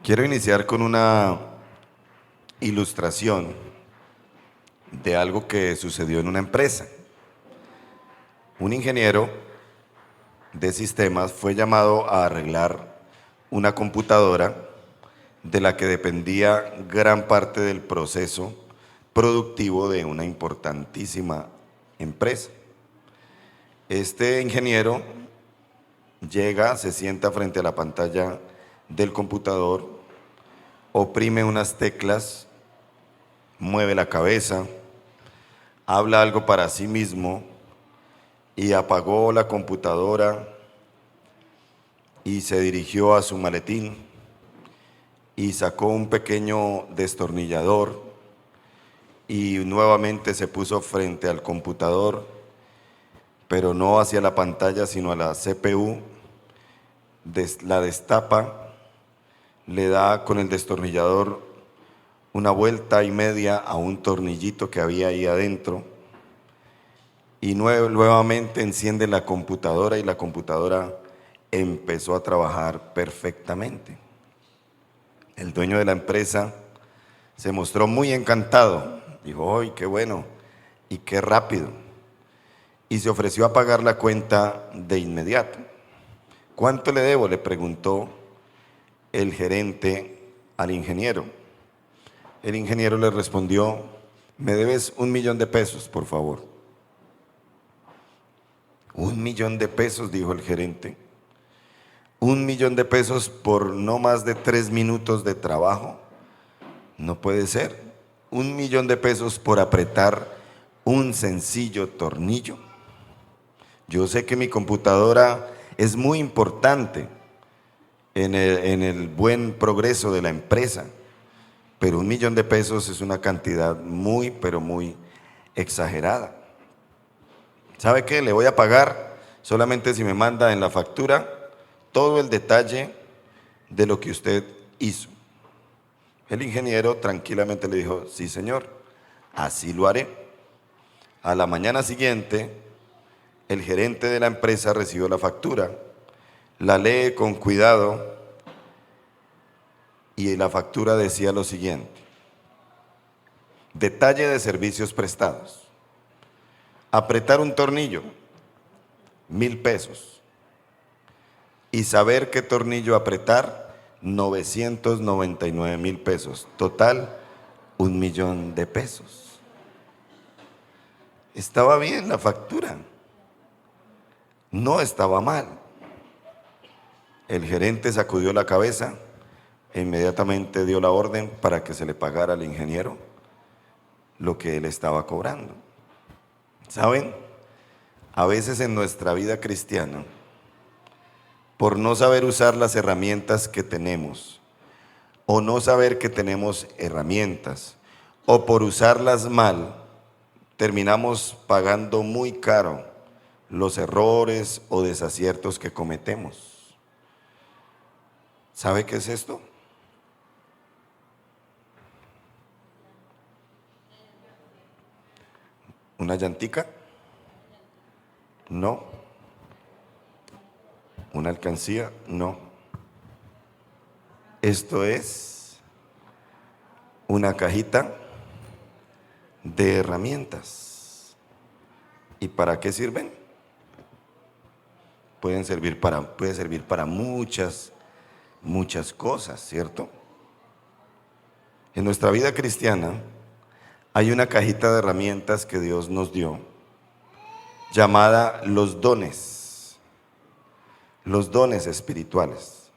Quiero iniciar con una ilustración de algo que sucedió en una empresa. Un ingeniero de sistemas fue llamado a arreglar una computadora de la que dependía gran parte del proceso productivo de una importantísima empresa. Este ingeniero llega, se sienta frente a la pantalla del computador, oprime unas teclas, mueve la cabeza, habla algo para sí mismo y apagó la computadora y se dirigió a su maletín y sacó un pequeño destornillador y nuevamente se puso frente al computador, pero no hacia la pantalla sino a la CPU, la destapa, le da con el destornillador una vuelta y media a un tornillito que había ahí adentro y nuevamente enciende la computadora y la computadora empezó a trabajar perfectamente. El dueño de la empresa se mostró muy encantado, dijo, ¡ay, qué bueno! Y qué rápido. Y se ofreció a pagar la cuenta de inmediato. ¿Cuánto le debo?, le preguntó el gerente al ingeniero. El ingeniero le respondió, me debes $1.000.000, por favor. $1.000.000, dijo el gerente. $1.000.000 por no más de 3 minutos de trabajo. No puede ser. $1.000.000 por apretar un sencillo tornillo. Yo sé que mi computadora es muy importante en el buen progreso de la empresa, pero $1.000.000 es una cantidad muy, pero muy exagerada. ¿Sabe qué? Le voy a pagar solamente si me manda en la factura todo el detalle de lo que usted hizo. El ingeniero tranquilamente le dijo, sí señor, así lo haré. A la mañana siguiente, el gerente de la empresa recibió la factura, la lee con cuidado y la factura decía lo siguiente: detalle de servicios prestados. Apretar un tornillo, $1.000. Y saber qué tornillo apretar, $999.000. Total, $1.000.000. Estaba bien la factura. No estaba mal. El gerente sacudió la cabeza e inmediatamente dio la orden para que se le pagara al ingeniero lo que él estaba cobrando. ¿Saben? A veces en nuestra vida cristiana, por no saber usar las herramientas que tenemos, o no saber que tenemos herramientas, o por usarlas mal, terminamos pagando muy caro los errores o desaciertos que cometemos. ¿Sabe qué es esto? ¿Una llantica? No. ¿Una alcancía? No. Esto es una cajita de herramientas. ¿Y para qué sirven? Puede servir para muchas cosas, ¿cierto? En nuestra vida cristiana hay una cajita de herramientas que Dios nos dio, llamada los dones espirituales.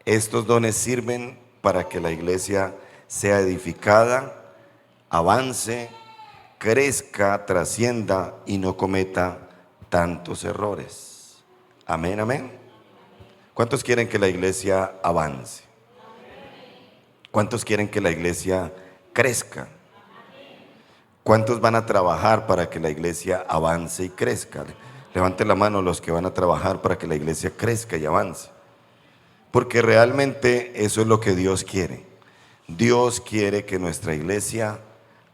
Estos dones sirven para que la iglesia sea edificada, avance, crezca, trascienda y no cometa tantos errores. Amén, amén. ¿Cuántos quieren que la iglesia avance? ¿Cuántos quieren que la iglesia crezca? ¿Cuántos van a trabajar para que la iglesia avance y crezca? Levanten la mano los que van a trabajar para que la iglesia crezca y avance. Porque realmente eso es lo que Dios quiere. Dios quiere que nuestra iglesia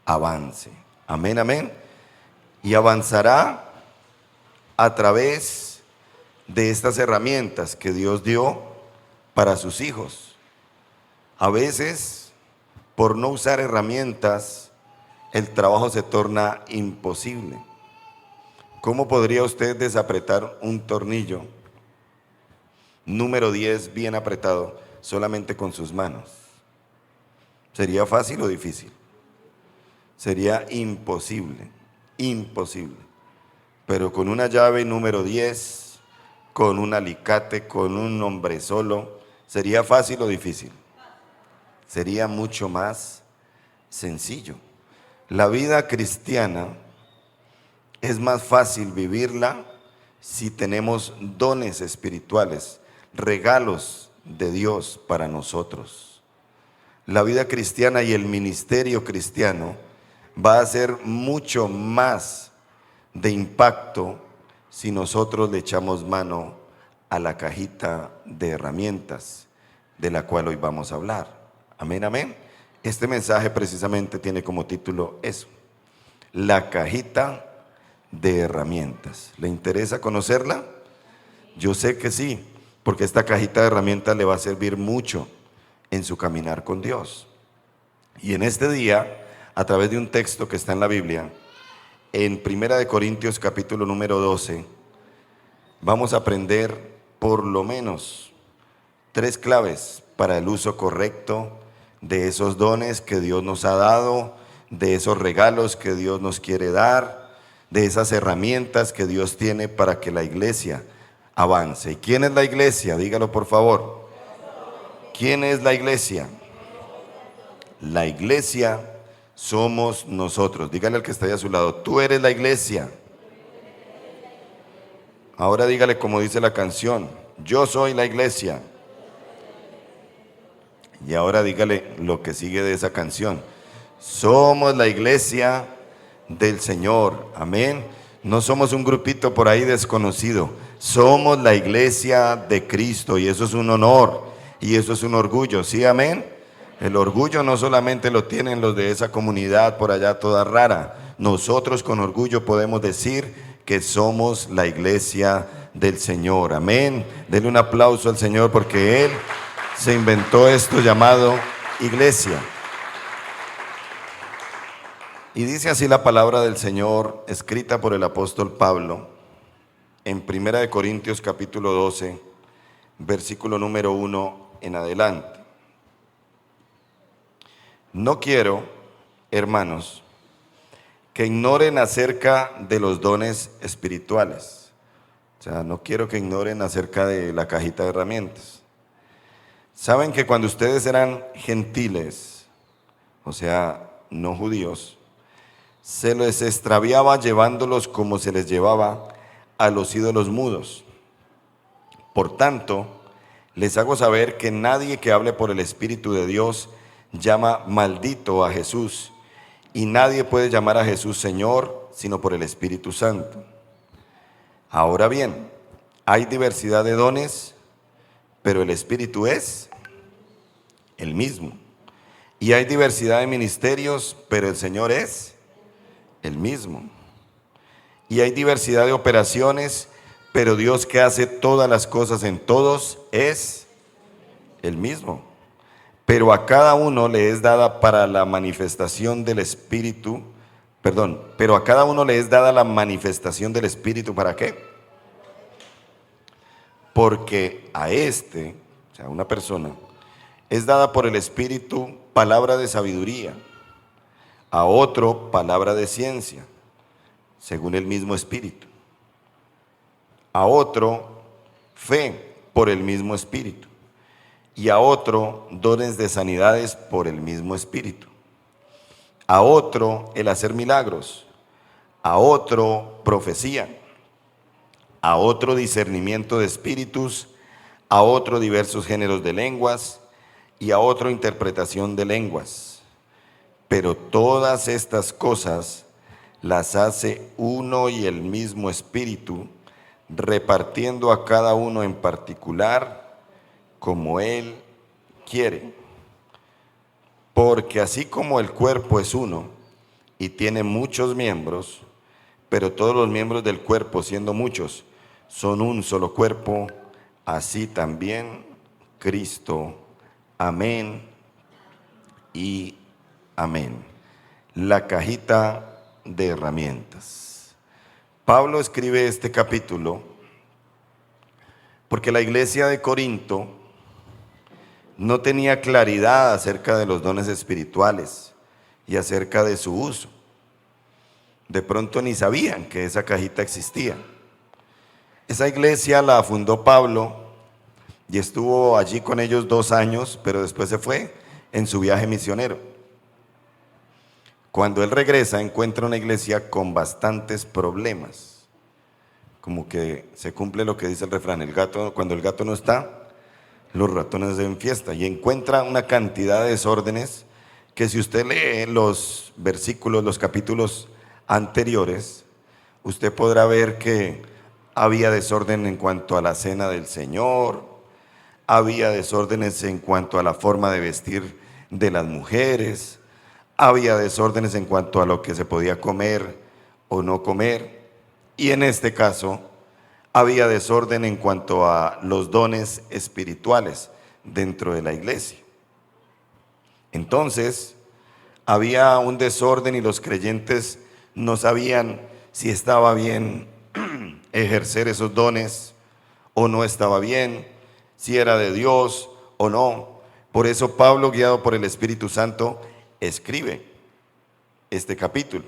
avance. Amén, amén. Y avanzará a través de estas herramientas que Dios dio para sus hijos. A veces, por no usar herramientas, el trabajo se torna imposible. ¿Cómo podría usted desapretar un tornillo número 10 bien apretado solamente con sus manos? ¿Sería fácil o difícil? Sería imposible, imposible. Pero con una llave número 10, con un alicate, con un hombre solo, ¿sería fácil o difícil? Sería mucho más sencillo. La vida cristiana es más fácil vivirla si tenemos dones espirituales, regalos de Dios para nosotros. La vida cristiana y el ministerio cristiano va a ser mucho más de impacto si nosotros le echamos mano a la cajita de herramientas de la cual hoy vamos a hablar. Amén, amén. Este mensaje precisamente tiene como título eso, la cajita de herramientas. ¿Le interesa conocerla? Yo sé que sí, porque esta cajita de herramientas le va a servir mucho en su caminar con Dios. Y en este día, a través de un texto que está en la Biblia, en 1 Corintios capítulo número 12, vamos a aprender por lo menos 3 claves para el uso correcto de esos dones que Dios nos ha dado, de esos regalos que Dios nos quiere dar, de esas herramientas que Dios tiene para que la iglesia avance. ¿Y quién es la iglesia? Dígalo por favor. ¿Quién es la iglesia? La iglesia somos nosotros. Dígale al que está ahí a su lado, tú eres la iglesia. Ahora dígale como dice la canción, yo soy la iglesia. Y ahora dígale lo que sigue de esa canción. Somos la iglesia del Señor. Amén. No somos un grupito por ahí desconocido. Somos la iglesia de Cristo y eso es un honor y eso es un orgullo. ¿Sí, amén? El orgullo no solamente lo tienen los de esa comunidad por allá toda rara. Nosotros con orgullo podemos decir que somos la iglesia del Señor. Amén. Denle un aplauso al Señor porque Él se inventó esto llamado iglesia. Y dice así la palabra del Señor, escrita por el apóstol Pablo, en 1 Corintios capítulo 12, versículo número 1 en adelante. No quiero, hermanos, que ignoren acerca de los dones espirituales. O sea, no quiero que ignoren acerca de la cajita de herramientas. Saben que cuando ustedes eran gentiles, o sea, no judíos, se les extraviaba llevándolos como se les llevaba a los ídolos mudos. Por tanto, les hago saber que nadie que hable por el Espíritu de Dios llama maldito a Jesús, y nadie puede llamar a Jesús Señor sino por el Espíritu Santo. Ahora bien, hay diversidad de dones, pero el Espíritu es el mismo. Y hay diversidad de ministerios, pero el Señor es el mismo. Y hay diversidad de operaciones, pero Dios que hace todas las cosas en todos es el mismo. Pero a cada uno le es dada para la manifestación del Espíritu, pero a cada uno le es dada la manifestación del Espíritu, ¿para qué? Porque a o sea, una persona, es dada por el Espíritu palabra de sabiduría, a otro palabra de ciencia, según el mismo Espíritu, a otro fe por el mismo Espíritu, y a otro dones de sanidades por el mismo Espíritu, a otro el hacer milagros, a otro profecía, a otro discernimiento de espíritus, a otro diversos géneros de lenguas, y a otro interpretación de lenguas. Pero todas estas cosas las hace uno y el mismo Espíritu, repartiendo a cada uno en particular como Él quiere. Porque así como el cuerpo es uno y tiene muchos miembros, pero todos los miembros del cuerpo, siendo muchos, son un solo cuerpo, así también Cristo. Amén y amén. La cajita de herramientas. Pablo escribe este capítulo porque la iglesia de Corinto no tenía claridad acerca de los dones espirituales y acerca de su uso. De pronto ni sabían que esa cajita existía. Esa iglesia la fundó Pablo y estuvo allí con ellos 2 años, pero después se fue en su viaje misionero. Cuando él regresa, encuentra una iglesia con bastantes problemas. Como que se cumple lo que dice el refrán: cuando el gato no está, los ratones deben fiesta. Y encuentra una cantidad de desórdenes que, si usted lee los versículos, los capítulos anteriores, usted podrá ver que había desorden en cuanto a la cena del Señor, había desórdenes en cuanto a la forma de vestir de las mujeres, había desórdenes en cuanto a lo que se podía comer o no comer, y en este caso había desorden en cuanto a los dones espirituales dentro de la iglesia. Entonces, había un desorden y los creyentes no sabían si estaba bien ejercer esos dones o no estaba bien, si era de Dios o no. Por eso Pablo, guiado por el Espíritu Santo, escribe este capítulo.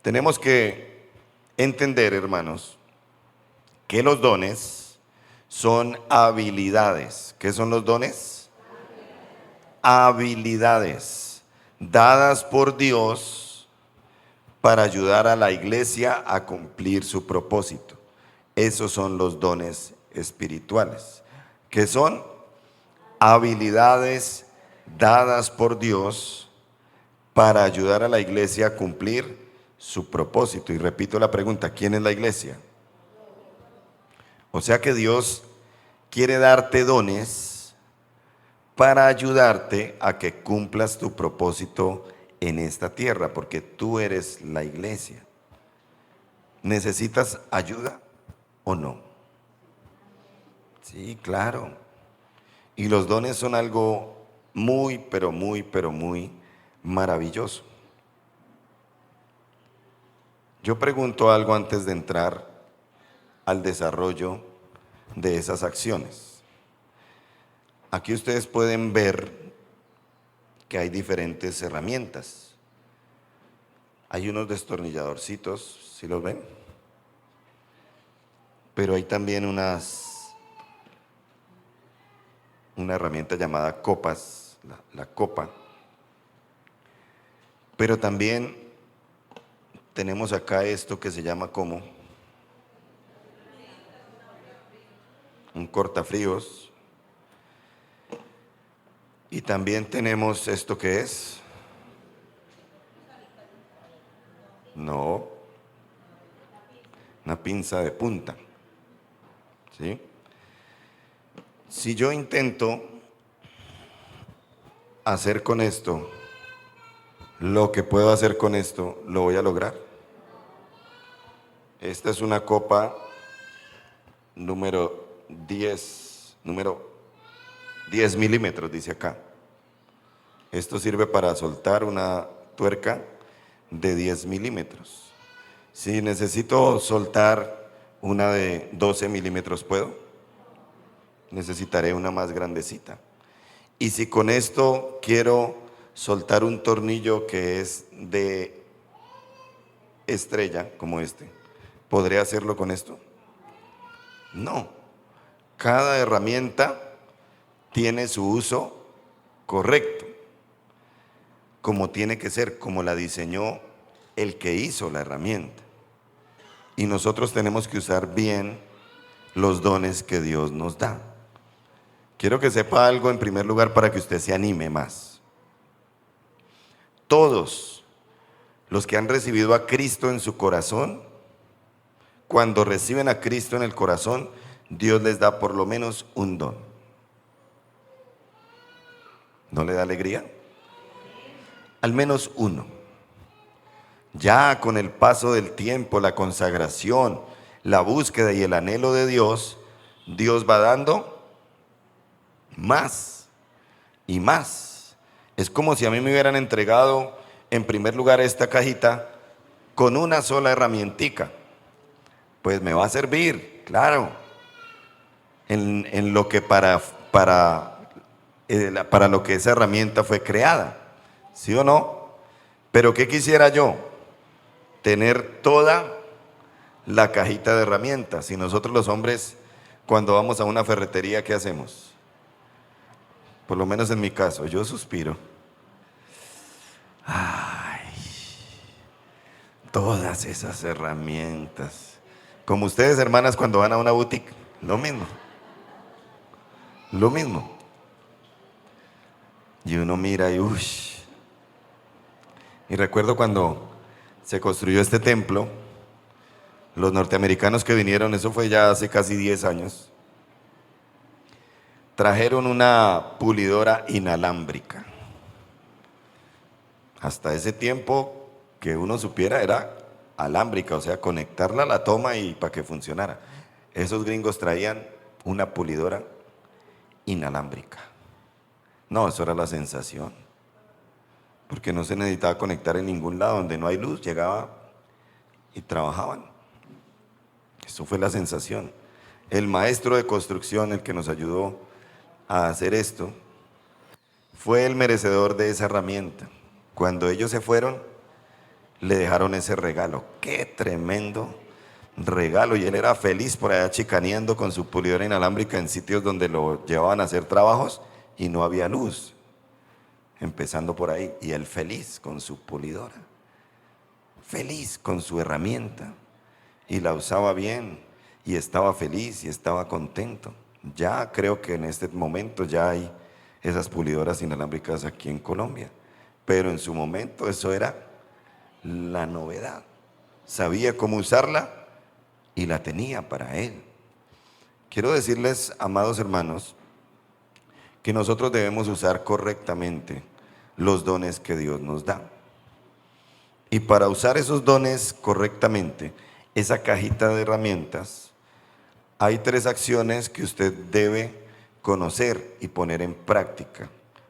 Tenemos que entender, hermanos, que los dones son habilidades. ¿Qué son los dones? Habilidades dadas por Dios para ayudar a la iglesia a cumplir su propósito. Esos son los dones espirituales, que son habilidades dadas por Dios para ayudar a la iglesia a cumplir su propósito. Y repito la pregunta: ¿quién es la iglesia? O sea que Dios quiere darte dones para ayudarte a que cumplas tu propósito en esta tierra, porque tú eres la iglesia. ¿Necesitas ayuda o no? Sí, claro. Y los dones son algo muy, pero muy maravilloso. Yo pregunto algo antes de entrar al desarrollo de esas acciones. Aquí ustedes pueden ver que hay diferentes herramientas. Hay unos destornilladorcitos, ¿sí los ven? Pero hay también una herramienta llamada copas, la copa. Pero también tenemos acá esto que se llama como un cortafríos. Y también tenemos esto que es, no, una pinza de punta, ¿sí? Si yo intento hacer con esto lo que puedo hacer con esto, ¿lo voy a lograr? Esta es una copa número 10 milímetros, dice acá. Esto sirve para soltar una tuerca de 10 milímetros. Si necesito soltar una de 12 milímetros, ¿puedo? Necesitaré una más grandecita. Y si con esto quiero soltar un tornillo que es de estrella, como este, ¿podré hacerlo con esto? No. Cada herramienta tiene su uso correcto, como tiene que ser, como la diseñó el que hizo la herramienta. Y nosotros tenemos que usar bien los dones que Dios nos da. Quiero que sepa algo en primer lugar para que usted se anime más. Todos los que han recibido a Cristo en su corazón, cuando reciben a Cristo en el corazón, Dios les da por lo menos un don. ¿No le da alegría? Al menos uno. Ya con el paso del tiempo, la consagración, la búsqueda y el anhelo de Dios, Dios va dando más y más. Es como si a mí me hubieran entregado en primer lugar esta cajita con una sola herramientica. Pues me va a servir, claro, en lo que para lo que esa herramienta fue creada, ¿sí o no? Pero ¿qué quisiera yo? Tener toda la cajita de herramientas. Y nosotros los hombres, cuando vamos a una ferretería, ¿qué hacemos? Por lo menos en mi caso, yo suspiro. Ay, todas esas herramientas. Como ustedes, hermanas, cuando van a una boutique, lo mismo. Lo mismo. Y uno mira y uy. Y recuerdo cuando se construyó este templo, los norteamericanos que vinieron, eso fue ya hace casi 10 años, trajeron una pulidora inalámbrica. Hasta ese tiempo, que uno supiera, era alámbrica, o sea, conectarla a la toma y para que funcionara. Esos gringos traían una pulidora inalámbrica. No, eso era la sensación, porque no se necesitaba conectar en ningún lado, donde no hay luz, llegaba y trabajaban. Eso fue la sensación. El maestro de construcción, el que nos ayudó a hacer esto, fue el merecedor de esa herramienta. Cuando ellos se fueron, le dejaron ese regalo. ¡Qué tremendo regalo! Y él era feliz por allá chicaneando con su pulidora inalámbrica en sitios donde lo llevaban a hacer trabajos y no había luz. Empezando por ahí. Y él feliz con su pulidora. Feliz con su herramienta. Y la usaba bien. Y estaba feliz y estaba contento. Ya creo que en este momento ya hay esas pulidoras inalámbricas aquí en Colombia. Pero en su momento eso era la novedad. Sabía cómo usarla y la tenía para él. Quiero decirles, amados hermanos, que nosotros debemos usar correctamente los dones que Dios nos da. Y para usar esos dones correctamente, esa cajita de herramientas, hay 3 acciones que usted debe conocer y poner en práctica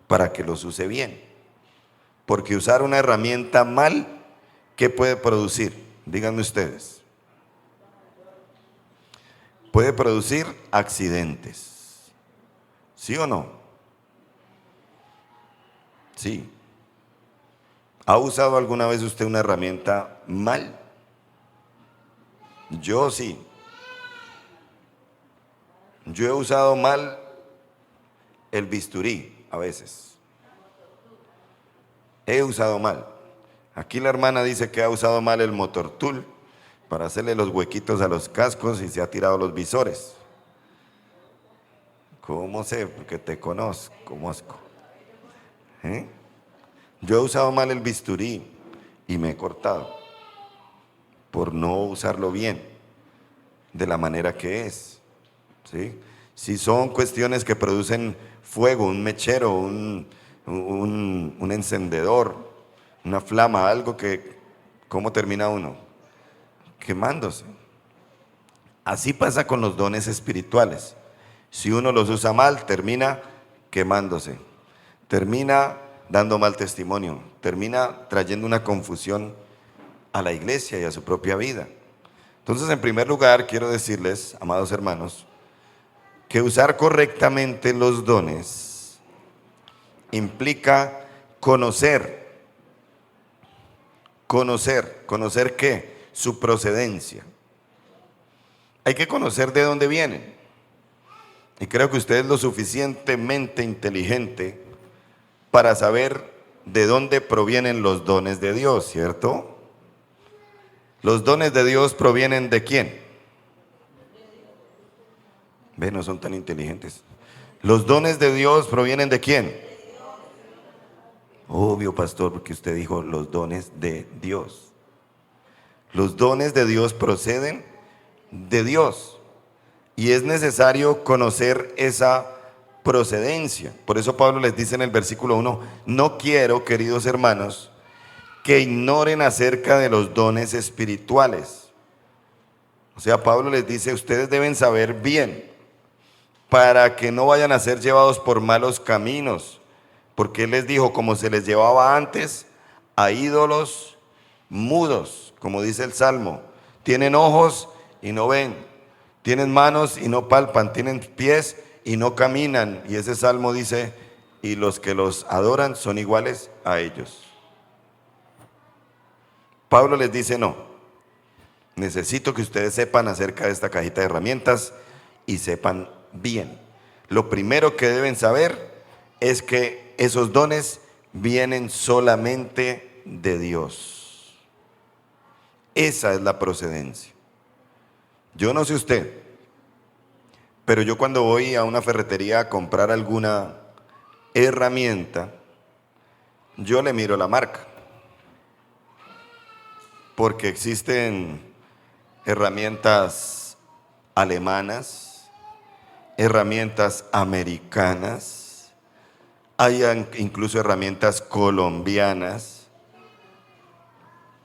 para que los use bien. Porque usar una herramienta mal, ¿qué puede producir? Díganme ustedes. Puede producir accidentes. ¿Sí o no? Sí. ¿Ha usado alguna vez usted una herramienta mal? Yo sí. Yo he usado mal el bisturí a veces. He usado mal. Aquí la hermana dice que ha usado mal el motor tool para hacerle los huequitos a los cascos y se ha tirado los visores. ¿Cómo sé? Porque te conozco. Yo he usado mal el bisturí y me he cortado por no usarlo bien, de la manera que es. ¿Sí? Si son cuestiones que producen fuego, un mechero, un encendedor, una flama, algo que, ¿cómo termina uno? Quemándose. Así pasa con los dones espirituales. Si uno los usa mal, termina quemándose, termina dando mal testimonio, termina trayendo una confusión a la iglesia y a su propia vida. Entonces, en primer lugar, quiero decirles, amados hermanos, que usar correctamente los dones implica conocer ¿qué? Su procedencia. Hay que conocer de dónde vienen. Y creo que usted es lo suficientemente inteligente para saber de dónde provienen los dones de Dios, ¿cierto? Los dones de Dios provienen ¿de quién? Ve, no son tan inteligentes. Los dones de Dios provienen ¿de quién? Obvio, pastor, porque usted dijo los dones de Dios. Los dones de Dios proceden de Dios. Y es necesario conocer esa procedencia. Por eso Pablo les dice en el versículo 1, no quiero, queridos hermanos, que ignoren acerca de los dones espirituales. O sea, Pablo les dice, ustedes deben saber bien, para que no vayan a ser llevados por malos caminos, porque Él les dijo, como se les llevaba antes, a ídolos mudos, como dice el Salmo. Tienen ojos y no ven, tienen manos y no palpan, tienen pies y no caminan. Y ese Salmo dice, y los que los adoran son iguales a ellos. Pablo les dice, no, necesito que ustedes sepan acerca de esta cajita de herramientas y sepan bien. Lo primero que deben saber es que esos dones vienen solamente de Dios. Esa es la procedencia. Yo no sé usted, pero yo cuando voy a una ferretería a comprar alguna herramienta, yo le miro la marca, porque existen herramientas alemanas, herramientas americanas, hay incluso herramientas colombianas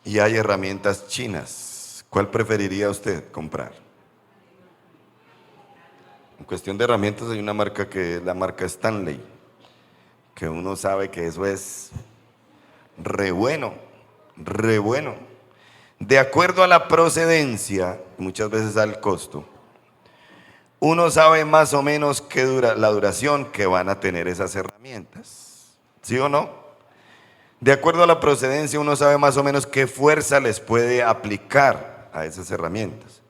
y hay herramientas chinas. ¿Cuál preferiría usted comprar? En cuestión de herramientas hay una marca que es la marca Stanley, que uno sabe que eso es re bueno, re bueno. De acuerdo a la procedencia, muchas veces al costo, uno sabe más o menos qué dura la duración que van a tener esas herramientas. ¿Sí o no? De acuerdo a la procedencia, uno sabe más o menos qué fuerza les puede aplicar a esas herramientas.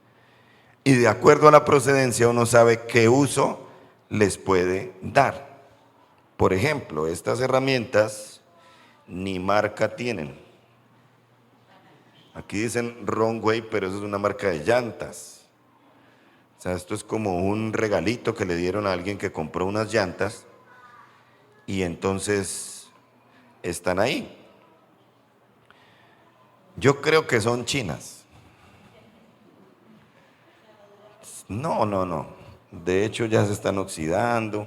Y de acuerdo a la procedencia, uno sabe qué uso les puede dar. Por ejemplo, estas herramientas ni marca tienen. Aquí dicen Runway, pero eso es una marca de llantas. O sea, esto es como un regalito que le dieron a alguien que compró unas llantas y entonces están ahí. Yo creo que son chinas. No. De hecho ya se están oxidando.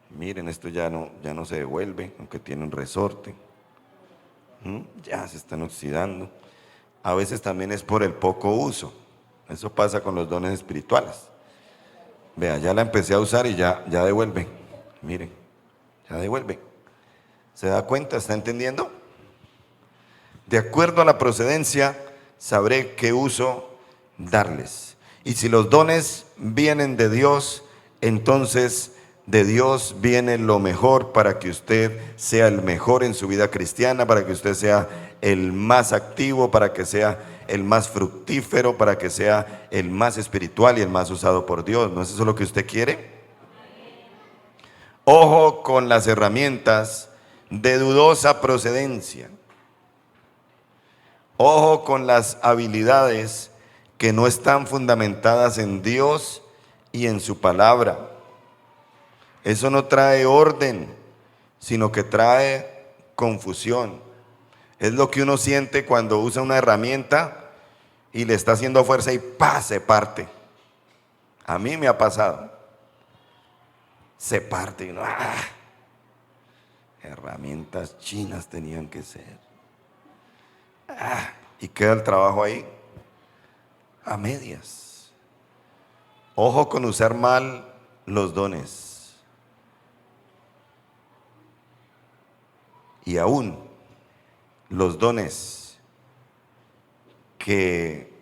Miren, esto ya no se devuelve, aunque tiene un resorte. Ya se están oxidando. A veces también es por el poco uso. Eso pasa con los dones espirituales. Vea, ya la empecé a usar y ya devuelve. Miren, ya devuelve. ¿Se da cuenta? ¿Está entendiendo? De acuerdo a la procedencia, sabré qué uso darles. Y si los dones vienen de Dios, entonces de Dios viene lo mejor para que usted sea el mejor en su vida cristiana, para que usted sea el más activo, para que sea el más fructífero, para que sea el más espiritual y el más usado por Dios. ¿No es eso lo que usted quiere? Ojo con las herramientas de dudosa procedencia. Ojo con las habilidades que no están fundamentadas en Dios y en su palabra. Eso no trae orden, sino que trae confusión. Es lo que uno siente cuando usa una herramienta y le está haciendo fuerza y ¡pa! Se parte. A mí me ha pasado. Se parte y uno, ¡ah! Herramientas chinas tenían que ser. ¡Ah! Y queda el trabajo ahí a medias. Ojo con usar mal los dones. Y aún los dones que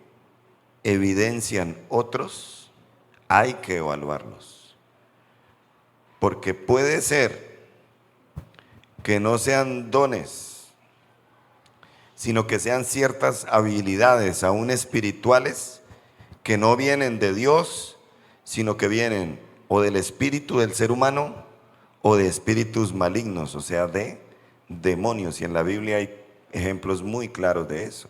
evidencian otros, hay que evaluarlos. Porque puede ser que no sean dones, sino que sean ciertas habilidades, aún espirituales, que no vienen de Dios, sino que vienen o del espíritu del ser humano o de espíritus malignos, o sea, de demonios. Y en la Biblia hay ejemplos muy claros de eso.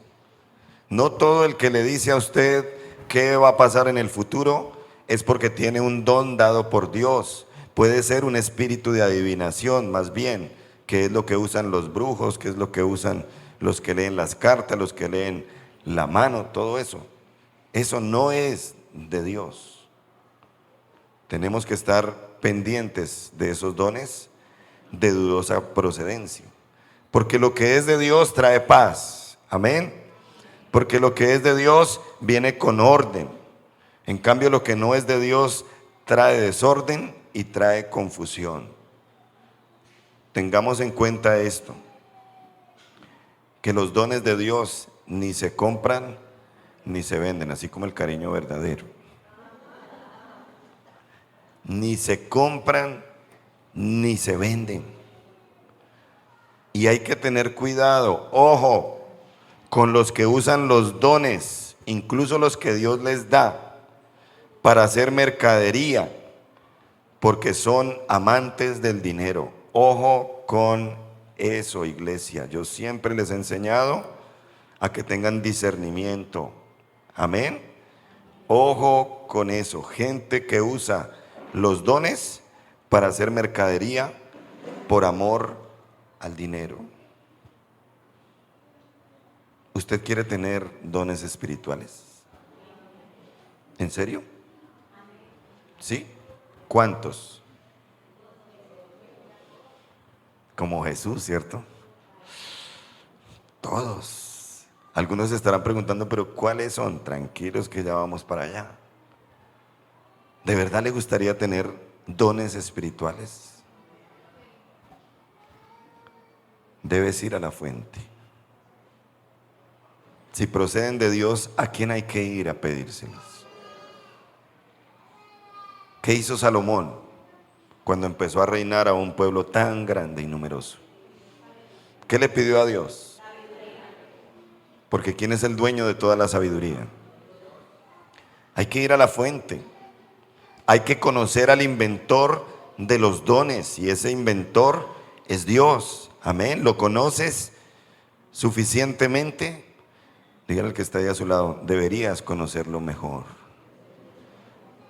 No todo el que le dice a usted qué va a pasar en el futuro es porque tiene un don dado por Dios. Puede ser un espíritu de adivinación, más bien, que es lo que usan los brujos, que es lo que usan los que leen las cartas, los que leen la mano, todo eso. Eso no es de Dios. Tenemos que estar pendientes de esos dones de dudosa procedencia. Porque lo que es de Dios trae paz. Amén. Porque lo que es de Dios viene con orden. En cambio, lo que no es de Dios trae desorden y trae confusión. tengamos en cuenta esto, que los dones de Dios ni se compran ni se venden, así como el cariño verdadero. Ni se compran ni se venden. Y hay que tener cuidado, ojo, con los que usan los dones, incluso los que Dios les da, para hacer mercadería, porque son amantes del dinero. Ojo con eso, iglesia. Yo siempre les he enseñado a que tengan discernimiento. Amén. Ojo con eso. Gente que usa los dones para hacer mercadería por amor al dinero. ¿Usted quiere tener dones espirituales? ¿En serio? ¿Sí? ¿Cuántos? Como Jesús, ¿cierto? Todos. Algunos se estarán preguntando, pero ¿cuáles son? Tranquilos que ya vamos para allá. ¿De verdad le gustaría tener dones espirituales? Debes ir a la fuente. Si proceden de Dios, ¿a quién hay que ir a pedírselos? ¿Qué hizo Salomón cuando empezó a reinar a un pueblo tan grande y numeroso? ¿Qué le pidió a Dios? Porque ¿quién es el dueño de toda la sabiduría? Hay que ir a la fuente. Hay que conocer al inventor de los dones, y ese inventor es Dios. Amén. ¿Lo conoces suficientemente? Dígale al que está ahí a su lado, deberías conocerlo mejor.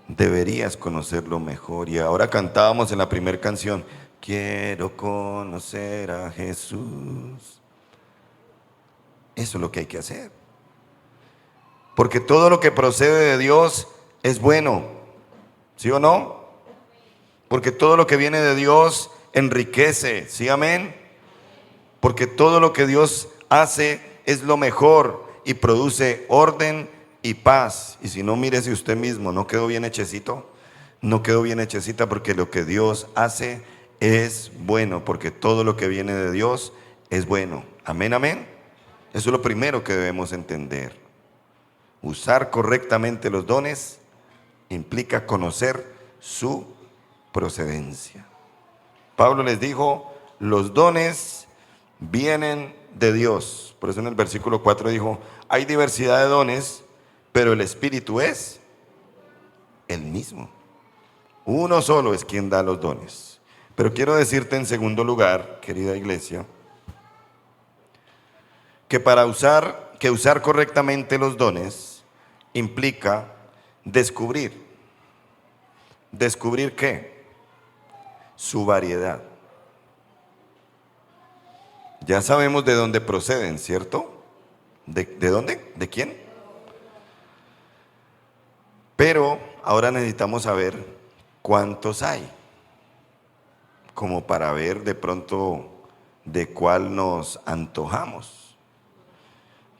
Deberías conocerlo mejor. Y ahora cantábamos en la primera canción, quiero conocer a Jesús. Eso es lo que hay que hacer. Porque todo lo que procede de Dios es bueno. ¿Sí o no? Porque todo lo que viene de Dios enriquece. ¿Sí, amén? Porque todo lo que Dios hace es lo mejor y produce orden y paz. Y si no, mírese usted mismo, ¿no quedó bien hechecito? No quedó bien hechecita, porque lo que Dios hace es bueno, porque todo lo que viene de Dios es bueno. Amén, amén. Eso es lo primero que debemos entender. Usar correctamente los dones implica conocer su procedencia. Pablo les dijo, los dones vienen de Dios. Por eso en el versículo 4 dijo, hay diversidad de dones, pero el Espíritu es el mismo. Uno solo es quien da los dones. Pero quiero decirte en segundo lugar, querida iglesia, que usar correctamente los dones implica descubrir. ¿Descubrir qué? Su variedad. Ya sabemos de dónde proceden, ¿cierto? ¿De dónde? ¿De quién? Pero ahora necesitamos saber cuántos hay, como para ver de pronto de cuál nos antojamos.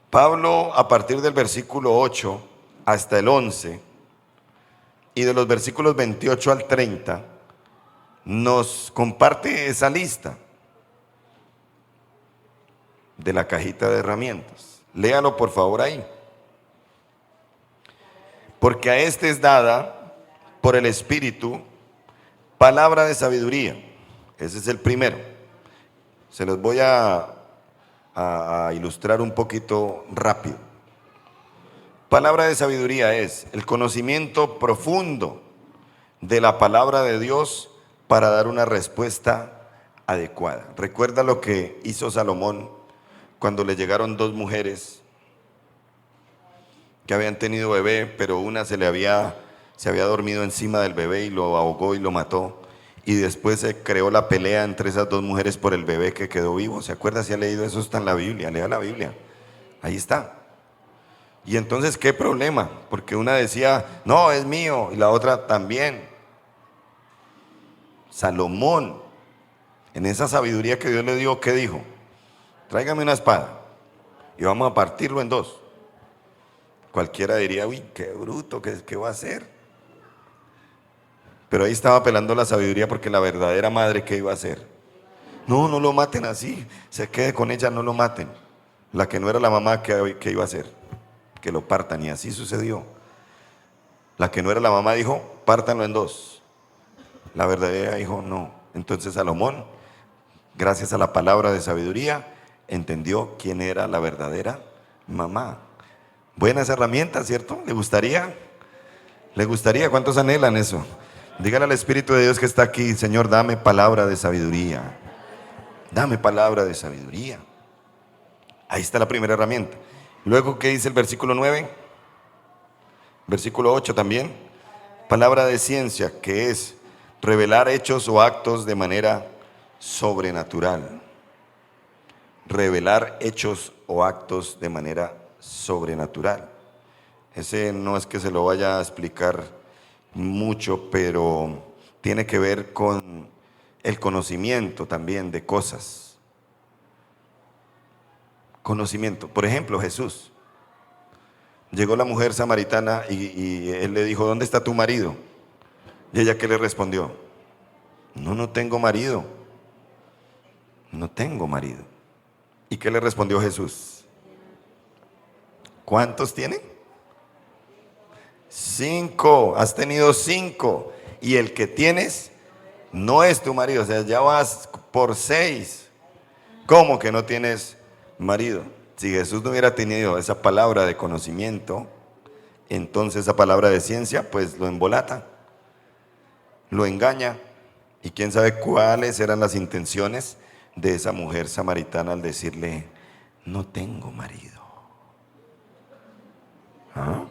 Pablo, a partir del versículo 8 hasta el 11, y de los versículos 28 al 30, nos comparte esa lista de la cajita de herramientas. Léalo por favor ahí. Porque a este es dada por el Espíritu palabra de sabiduría. Ese es el primero. Se los voy a ilustrar un poquito rápido. Palabra de sabiduría es el conocimiento profundo de la palabra de Dios para dar una respuesta adecuada. Recuerda lo que hizo Salomón cuando le llegaron dos mujeres que habían tenido bebé, pero una se había dormido encima del bebé y lo ahogó y lo mató. Y después se creó la pelea entre esas dos mujeres por el bebé que quedó vivo. ¿Se acuerda? Si ha leído eso, está en la Biblia. Lea la Biblia. Ahí está. Y entonces, ¿qué problema? Porque una decía, no, es mío, y la otra también. Salomón, en esa sabiduría que Dios le dio, ¿qué dijo? Tráigame una espada y vamos a partirlo en dos. Cualquiera diría, uy, qué bruto, ¿qué va a hacer? Pero ahí estaba apelando la sabiduría, porque la verdadera madre, ¿qué iba a hacer? No, no lo maten así, se quede con ella, no lo maten. La que no era la mamá, ¿qué iba a hacer? Que lo partan, y así sucedió. La que no era la mamá dijo, pártanlo en dos. La verdadera dijo, no. Entonces Salomón, gracias a la palabra de sabiduría, entendió quién era la verdadera mamá. Buenas herramientas, ¿cierto? ¿Le gustaría? ¿Le gustaría? ¿Cuántos anhelan eso? Dígale al Espíritu de Dios que está aquí, Señor, dame palabra de sabiduría. Dame palabra de sabiduría. Ahí está la primera herramienta. Luego, ¿qué dice el versículo 9? Versículo 8 también. Palabra de ciencia, que es revelar hechos o actos de manera sobrenatural. Revelar hechos o actos de manera sobrenatural. Ese no es que se lo vaya a explicar mucho, pero tiene que ver con el conocimiento también de cosas. Conocimiento. Por ejemplo, Jesús. Llegó la mujer samaritana y él le dijo, ¿dónde está tu marido? Y ella, ¿qué le respondió? No, no tengo marido. No tengo marido. ¿Y qué le respondió Jesús? ¿Cuántos tienen? 5. Has tenido 5. Y el que tienes no es tu marido. O sea, ya vas por 6. ¿Cómo que no tienes marido? Si Jesús no hubiera tenido esa palabra de conocimiento, entonces esa palabra de ciencia, pues lo embolata, lo engaña. Y quién sabe cuáles eran las intenciones de esa mujer samaritana al decirle, no tengo marido. ¿Ah?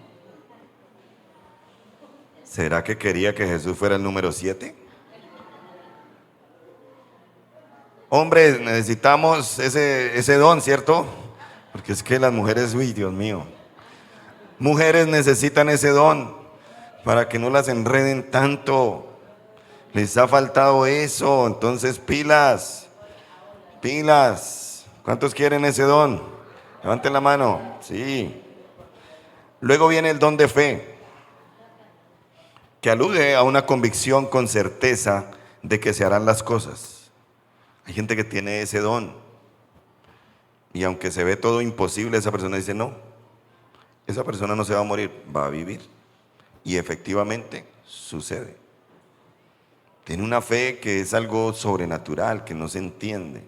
¿Será que quería que Jesús fuera el número 7? Hombres, necesitamos ese don, ¿cierto? Porque es que las mujeres, uy, Dios mío. Mujeres necesitan ese don para que no las enreden tanto. Les ha faltado eso, entonces pilas, pilas. ¿Cuántos quieren ese don? Levanten la mano, sí. Luego viene el don de fe, que alude a una convicción con certeza de que se harán las cosas. Hay gente que tiene ese don y aunque se ve todo imposible, esa persona dice no, esa persona no se va a morir, va a vivir. Y efectivamente sucede. Tiene una fe que es algo sobrenatural, que no se entiende.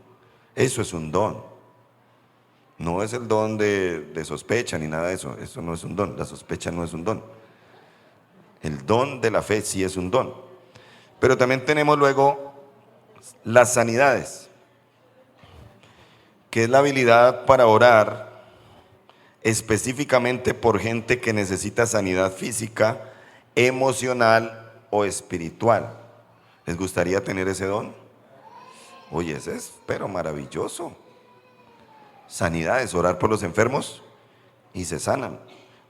Eso es un don. No es el don de sospecha ni nada de eso. Eso no es un don. La sospecha no es un don. El don de la fe sí es un don. Pero también tenemos luego las sanidades, que es la habilidad para orar específicamente por gente que necesita sanidad física, emocional o espiritual. ¿Les gustaría tener ese don? Oye, ese es pero maravilloso. Sanidades, orar por los enfermos y se sanan.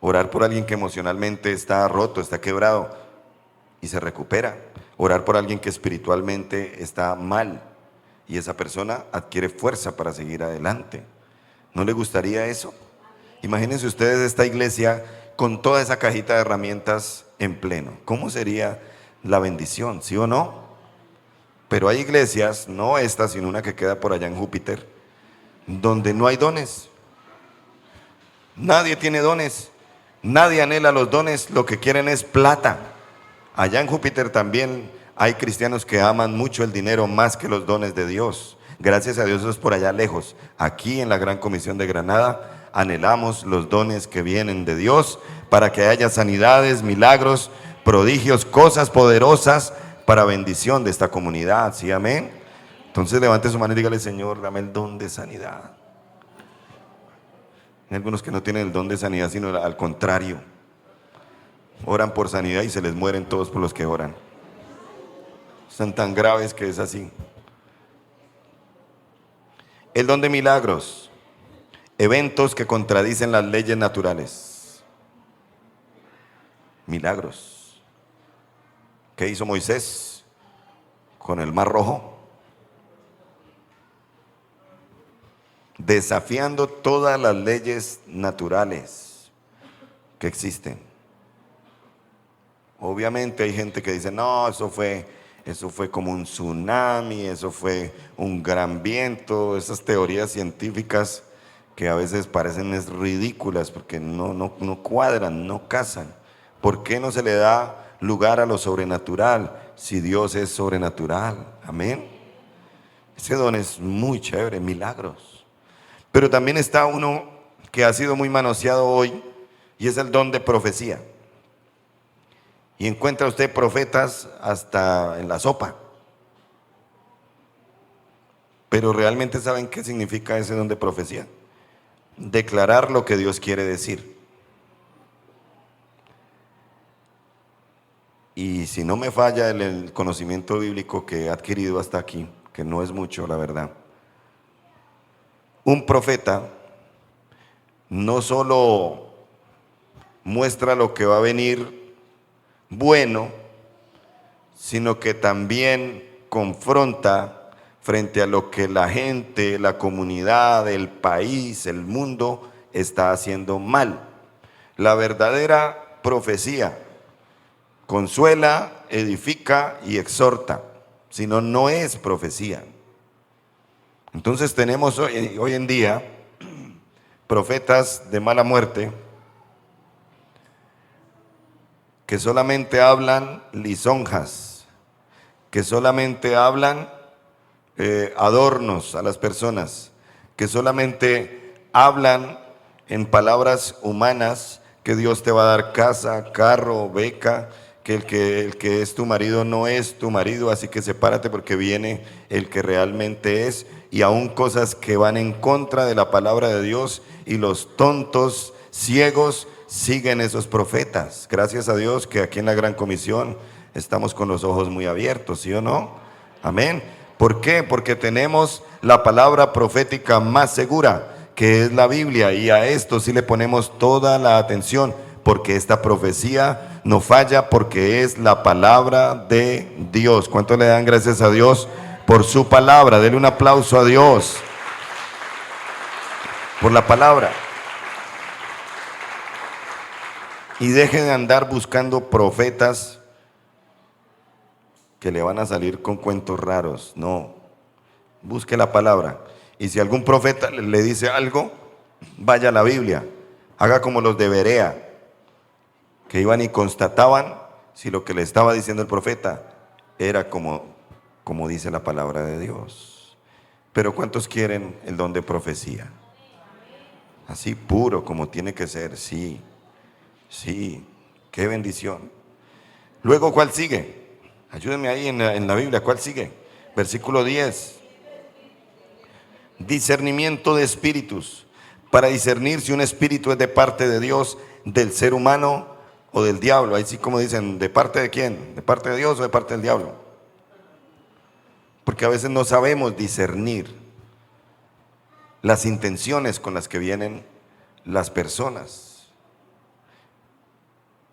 Orar por alguien que emocionalmente está roto, está quebrado y se recupera. Orar por alguien que espiritualmente está mal y esa persona adquiere fuerza para seguir adelante. ¿No le gustaría eso? Imagínense ustedes esta iglesia con toda esa cajita de herramientas en pleno. ¿Cómo sería la bendición? ¿Sí o no? Pero hay iglesias, no esta, sino una que queda por allá en Júpiter, donde no hay dones. Nadie tiene dones. Nadie anhela los dones. Lo que quieren es plata. Allá en Júpiter también hay cristianos que aman mucho el dinero más que los dones de Dios. Gracias a Dios eso es por allá lejos. Aquí en la Gran Comisión de Granada anhelamos los dones que vienen de Dios para que haya sanidades, milagros, prodigios, cosas poderosas para bendición de esta comunidad. ¿Sí, amén? Entonces levante su mano y dígale, Señor, dame el don de sanidad. Hay algunos que no tienen el don de sanidad, sino al contrario. Oran por sanidad y se les mueren todos por los que oran. Son tan graves que es así. El don de milagros. Eventos que contradicen las leyes naturales. Milagros. ¿Qué hizo Moisés con el Mar Rojo? Desafiando todas las leyes naturales que existen. Obviamente hay gente que dice, no, eso fue eso fue como un tsunami, eso fue un gran viento, esas teorías científicas que a veces parecen ridículas porque no cuadran, no casan. ¿Por qué no se le da lugar a lo sobrenatural si Dios es sobrenatural? Amén. Ese don es muy chévere, milagros. Pero también está uno que ha sido muy manoseado hoy y es el don de profecía. Y encuentra usted profetas hasta en la sopa. Pero realmente ¿saben qué significa ese don de profecía? Declarar lo que Dios quiere decir. Y si no me falla el conocimiento bíblico que he adquirido hasta aquí, que no es mucho, la verdad, un profeta no solo muestra lo que va a venir bueno, sino que también confronta frente a lo que la gente, la comunidad, el país, el mundo está haciendo mal. La verdadera profecía consuela, edifica y exhorta, si no, no es profecía. Entonces tenemos hoy en día profetas de mala muerte que solamente hablan lisonjas, que solamente hablan adornos a las personas, que solamente hablan en palabras humanas, que Dios te va a dar casa, carro, beca, que el que es tu marido no es tu marido, así que sepárate porque viene el que realmente es, y aún cosas que van en contra de la palabra de Dios, y los tontos, ciegos, siguen esos profetas. Gracias a Dios que aquí en la Gran Comisión estamos con los ojos muy abiertos, ¿sí o no? Amén. ¿Por qué? Porque tenemos la palabra profética más segura, que es la Biblia, y a esto sí le ponemos toda la atención, porque esta profecía no falla, porque es la palabra de Dios. ¿Cuánto le dan gracias a Dios por su palabra? Denle un aplauso a Dios por la palabra. Y dejen de andar buscando profetas que le van a salir con cuentos raros. No, busque la palabra. Y si algún profeta le dice algo, vaya a la Biblia. Haga como los de Berea, que iban y constataban si lo que le estaba diciendo el profeta era como dice la palabra de Dios. Pero ¿cuántos quieren el don de profecía? Así puro como tiene que ser, sí, sí, qué bendición. Luego, ¿cuál sigue? Ayúdenme ahí en la Biblia, ¿cuál sigue? Versículo 10. Discernimiento de espíritus, para discernir si un espíritu es de parte de Dios, del ser humano o del diablo. Ahí sí, como dicen, ¿de parte de quién? ¿De parte de Dios o de parte del diablo? Porque a veces no sabemos discernir las intenciones con las que vienen las personas.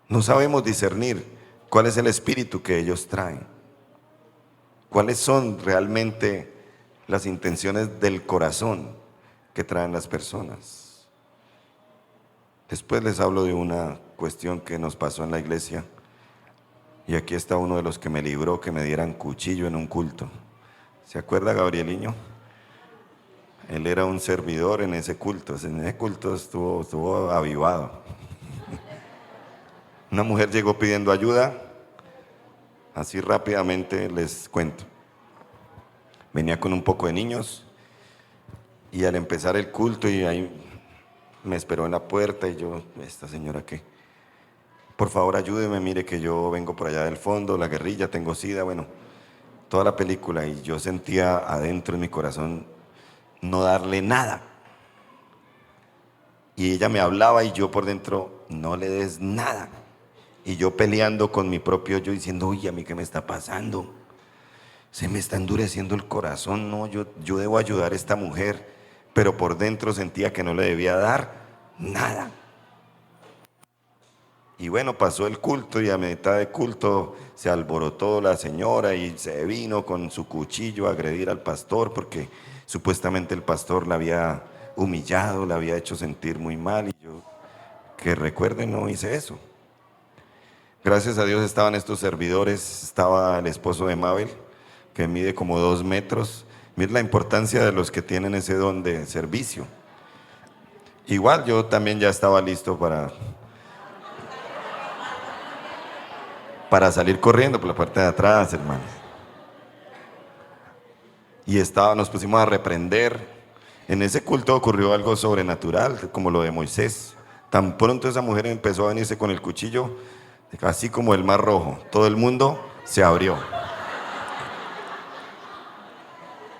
No sabemos discernir cuál es el espíritu que ellos traen, cuáles son realmente las intenciones del corazón que traen las personas. Después les hablo de una cuestión que nos pasó en la iglesia, y aquí está uno de los que me libró que me dieran cuchillo en un culto. ¿Se acuerda, Gabrieliño? Él era un servidor en ese culto. En ese culto estuvo avivado. Una mujer llegó pidiendo ayuda. Así rápidamente les cuento. Venía con un poco de niños, y al empezar el culto, y ahí me esperó en la puerta, y yo, ¿esta señora qué? Por favor, ayúdeme, mire que yo vengo por allá del fondo, la guerrilla, tengo sida, bueno, toda la película, y yo sentía adentro en mi corazón no darle nada. Y ella me hablaba y yo por dentro, no le des nada. Y yo peleando con mi propio yo, diciendo, uy, ¿a mí qué me está pasando? Se me está endureciendo el corazón, no, yo debo ayudar a esta mujer, pero por dentro sentía que no le debía dar nada. Y bueno, pasó el culto, y a mitad de culto se alborotó la señora y se vino con su cuchillo a agredir al pastor, porque supuestamente el pastor la había humillado, la había hecho sentir muy mal, y yo, que recuerden, no hice eso. Gracias a Dios estaban estos servidores, estaba el esposo de Mabel, que mide como 2 metros. Mira la importancia de los que tienen ese don de servicio. Igual yo también ya estaba listo para salir corriendo por la parte de atrás, hermanos. Y nos pusimos a reprender. En ese culto ocurrió algo sobrenatural, como lo de Moisés. Tan pronto esa mujer empezó a venirse con el cuchillo, así como el mar rojo, todo el mundo se abrió.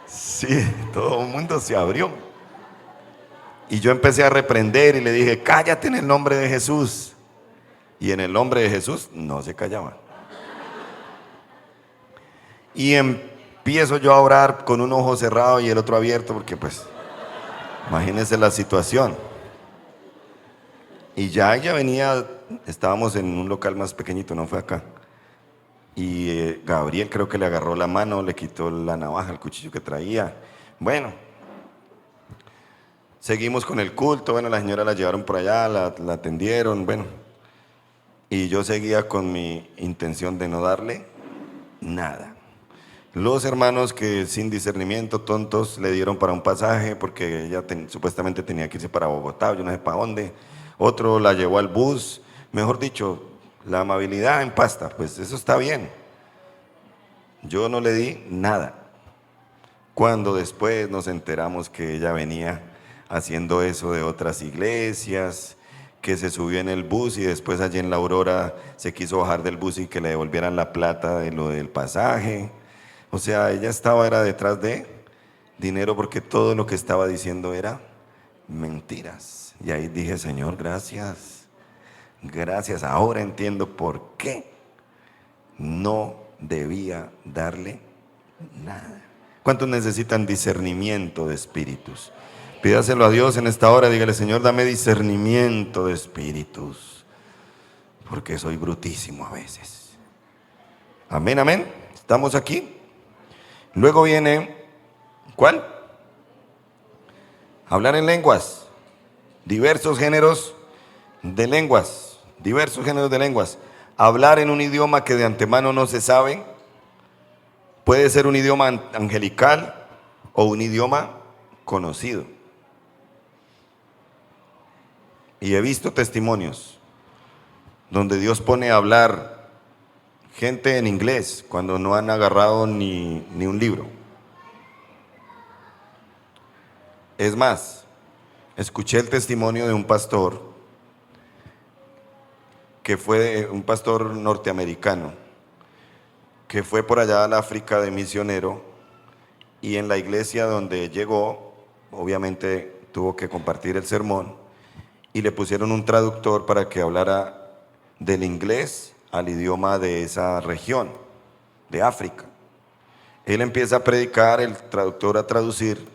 Sí, todo el mundo se abrió. Y yo empecé a reprender y le dije, cállate en el nombre de Jesús. Y en el nombre de Jesús no se callaba. Y empiezo yo a orar con un ojo cerrado y el otro abierto, porque pues, imagínense la situación. Y ya ella venía, estábamos en un local más pequeñito, no fue acá. Y Gabriel creo que le agarró la mano, le quitó la navaja, el cuchillo que traía. Bueno, seguimos con el culto. Bueno, la señora la llevaron por allá, la atendieron, bueno. Y yo seguía con mi intención de no darle nada. Los hermanos que sin discernimiento, tontos, le dieron para un pasaje porque ella supuestamente tenía que irse para Bogotá, yo no sé para dónde. Otro la llevó al bus. Mejor dicho, la amabilidad en pasta, pues eso está bien. Yo no le di nada. Cuando después nos enteramos que ella venía haciendo eso de otras iglesias, que se subió en el bus y después allí en la Aurora se quiso bajar del bus y que le devolvieran la plata de lo del pasaje. O sea, ella era detrás de dinero porque todo lo que estaba diciendo era mentiras. Y ahí dije, Señor, gracias. Gracias, ahora entiendo por qué no debía darle nada. ¿Cuántos necesitan discernimiento de espíritus? Pídaselo a Dios en esta hora, dígale, Señor, dame discernimiento de espíritus, porque soy brutísimo a veces. Amén, amén. ¿Estamos aquí? Luego viene, ¿cuál? Hablar en lenguas, diversos géneros de lenguas, diversos géneros de lenguas. Hablar en un idioma que de antemano no se sabe, puede ser un idioma angelical o un idioma conocido. Y he visto testimonios donde Dios pone a hablar gente en inglés cuando no han agarrado ni un libro. Es más, escuché el testimonio de un pastor que fue un pastor norteamericano que fue por allá al África de misionero y en la iglesia donde llegó, obviamente tuvo que compartir el sermón y le pusieron un traductor para que hablara del inglés al idioma de esa región, de África. Él empieza a predicar, el traductor a traducir,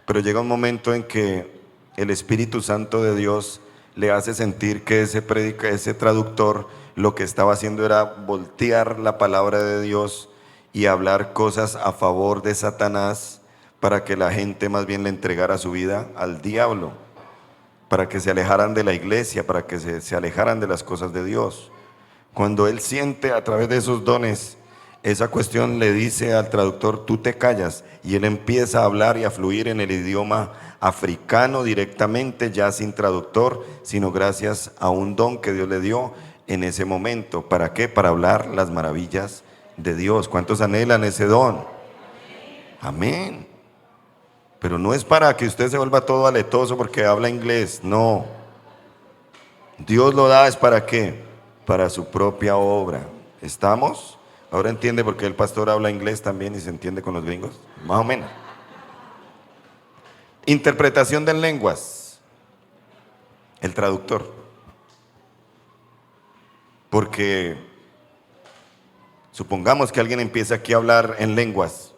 pero llega un momento en que el Espíritu Santo de Dios le hace sentir que ese traductor lo que estaba haciendo era voltear la palabra de Dios y hablar cosas a favor de Satanás para que la gente más bien le entregara su vida al diablo, para que se alejaran de la iglesia, para que se alejaran de las cosas de Dios. Cuando él siente a través de esos dones, esa cuestión le dice al traductor, tú te callas, y él empieza a hablar y a fluir en el idioma africano directamente, ya sin traductor, sino gracias a un don que Dios le dio en ese momento. ¿Para qué? Para hablar las maravillas de Dios. ¿Cuántos anhelan ese don? Amén. Pero no es para que usted se vuelva todo aletoso porque habla inglés, no. Dios lo da, ¿es para qué? Para su propia obra. ¿Estamos? Ahora entiende por qué el pastor habla inglés también y se entiende con los gringos, más o menos. Interpretación de lenguas. El traductor. Porque supongamos que alguien empieza aquí a hablar en lenguas,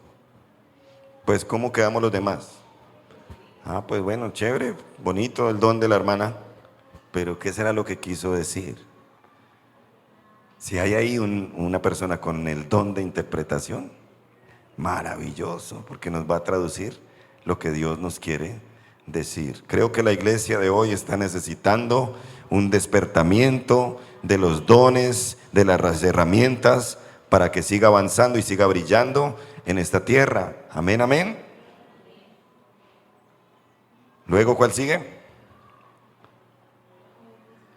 pues ¿cómo quedamos los demás? Ah, pues bueno, chévere, bonito el don de la hermana, pero ¿qué será lo que quiso decir? Si hay ahí una persona con el don de interpretación, maravilloso, porque nos va a traducir lo que Dios nos quiere decir. Creo que la iglesia de hoy está necesitando un despertamiento de los dones, de las herramientas, para que siga avanzando y siga brillando en esta tierra. Amén, amén. Luego, ¿cuál sigue?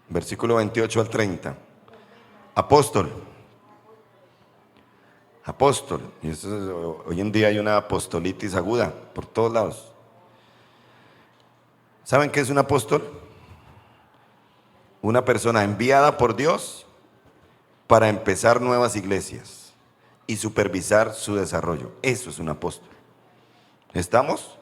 Versículo 28 al 30. Apóstol. Apóstol. Y hoy en día hay una apostolitis aguda por todos lados. ¿Saben qué es un apóstol? Una persona enviada por Dios para empezar nuevas iglesias y supervisar su desarrollo. Eso es un apóstol. ¿Estamos?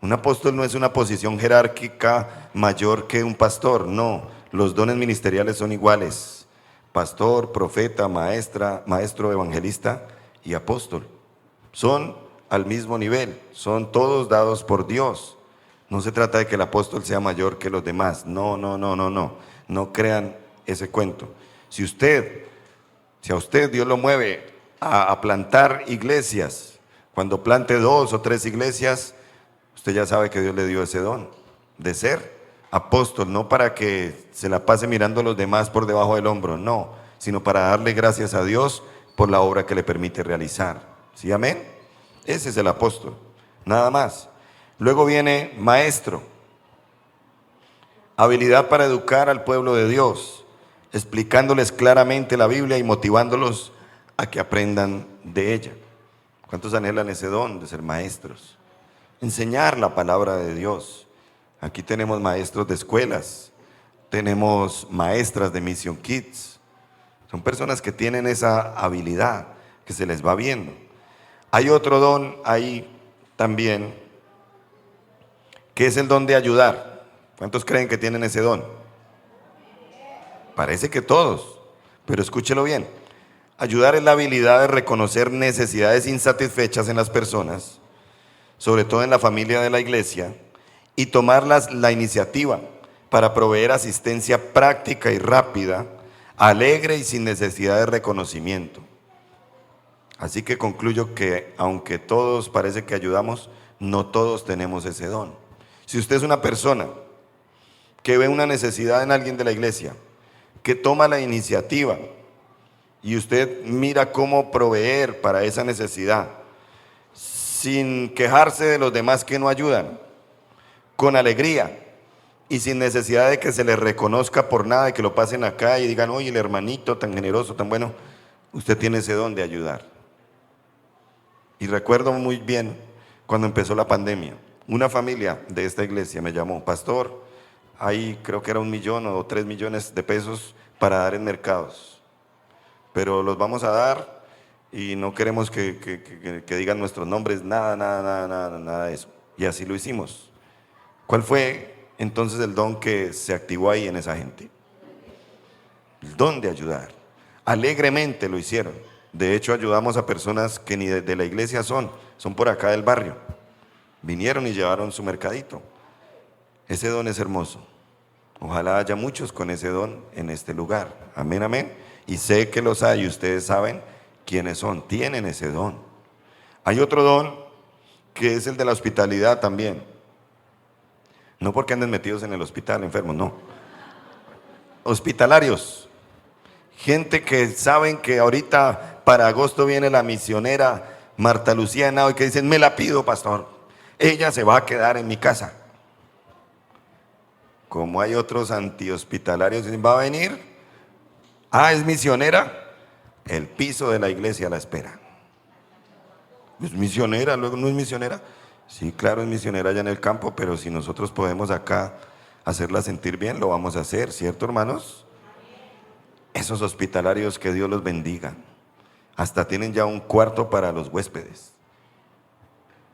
Un apóstol no es una posición jerárquica mayor que un pastor, no. Los dones ministeriales son iguales: pastor, profeta, maestro, evangelista y apóstol. Son al mismo nivel, son todos dados por Dios. No se trata de que el apóstol sea mayor que los demás. No, no, no, no, no. No crean ese cuento. Si a usted Dios lo mueve a plantar iglesias, cuando plante 2 o 3 iglesias, usted ya sabe que Dios le dio ese don de ser apóstol, no para que se la pase mirando a los demás por debajo del hombro, no, sino para darle gracias a Dios por la obra que le permite realizar. ¿Sí, amén? Ese es el apóstol, nada más. Luego viene maestro. Habilidad para educar al pueblo de Dios, explicándoles claramente la Biblia y motivándolos a que aprendan de ella. ¿Cuántos anhelan ese don de ser maestros? Enseñar la palabra de Dios. Aquí tenemos maestros de escuelas, tenemos maestras de Mission Kids. Son personas que tienen esa habilidad, que se les va viendo. Hay otro don ahí también, que es el don de ayudar. ¿Cuántos creen que tienen ese don? Parece que todos, pero escúchelo bien. Ayudar es la habilidad de reconocer necesidades insatisfechas en las personas, sobre todo en la familia de la iglesia, y tomar la iniciativa para proveer asistencia práctica y rápida, alegre y sin necesidad de reconocimiento. Así que concluyo que aunque todos parece que ayudamos, no todos tenemos ese don. Si usted es una persona que ve una necesidad en alguien de la iglesia, que toma la iniciativa y usted mira cómo proveer para esa necesidad, sin quejarse de los demás que no ayudan, con alegría y sin necesidad de que se le reconozca por nada, de que lo pasen acá y digan, oye, el hermanito tan generoso, tan bueno, usted tiene ese don de ayudar. Y recuerdo muy bien cuando empezó la pandemia, una familia de esta iglesia me llamó, pastor, ahí creo que era 1 millón o 3 millones de pesos para dar en mercados, pero los vamos a dar y no queremos que digan nuestros nombres, nada de eso. Y así lo hicimos. ¿Cuál fue entonces el don que se activó ahí en esa gente? El don de ayudar. Alegremente lo hicieron. De hecho, ayudamos a personas que ni de la iglesia son por acá del barrio. Vinieron y llevaron su mercadito. Ese don es hermoso. Ojalá haya muchos con ese don en este lugar. Amén, amén. Y sé que los hay, ustedes saben quiénes son, tienen ese don. Hay otro don que es el de la hospitalidad también. No porque anden metidos en el hospital, enfermos, no. Hospitalarios. Gente que saben que ahorita para agosto viene la misionera Marta Lucía Henao y que dicen, me la pido, pastor. Ella se va a quedar en mi casa. Como hay otros antihospitalarios que dicen, ¿va a venir? Ah, ¿es misionera? El piso de la iglesia la espera. ¿Es misionera? ¿Luego no es misionera? Sí, claro, es misionera allá en el campo, pero si nosotros podemos acá hacerla sentir bien, lo vamos a hacer, ¿cierto, hermanos? Esos hospitalarios, que Dios los bendiga. Hasta tienen ya un cuarto para los huéspedes.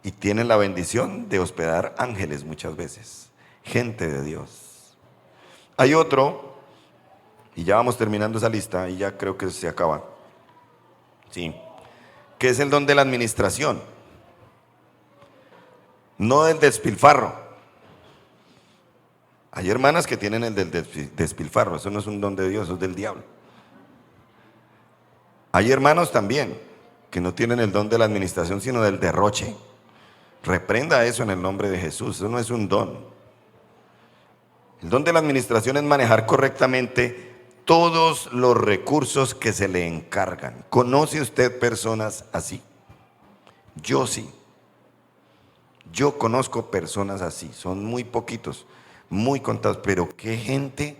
Y tienen la bendición de hospedar ángeles muchas veces. Gente de Dios. Hay otro, y ya vamos terminando esa lista, y ya creo que se acaba. Sí, que es el don de la administración. No del despilfarro. Hay hermanas que tienen el del despilfarro, eso no es un don de Dios, eso es del diablo. Hay hermanos también que no tienen el don de la administración, sino del derroche. Reprenda eso en el nombre de Jesús, eso no es un don. El don de la administración es manejar correctamente todos los recursos que se le encargan. ¿Conoce usted personas así? Yo sí. Yo conozco personas así. Son muy poquitos, muy contados. Pero qué gente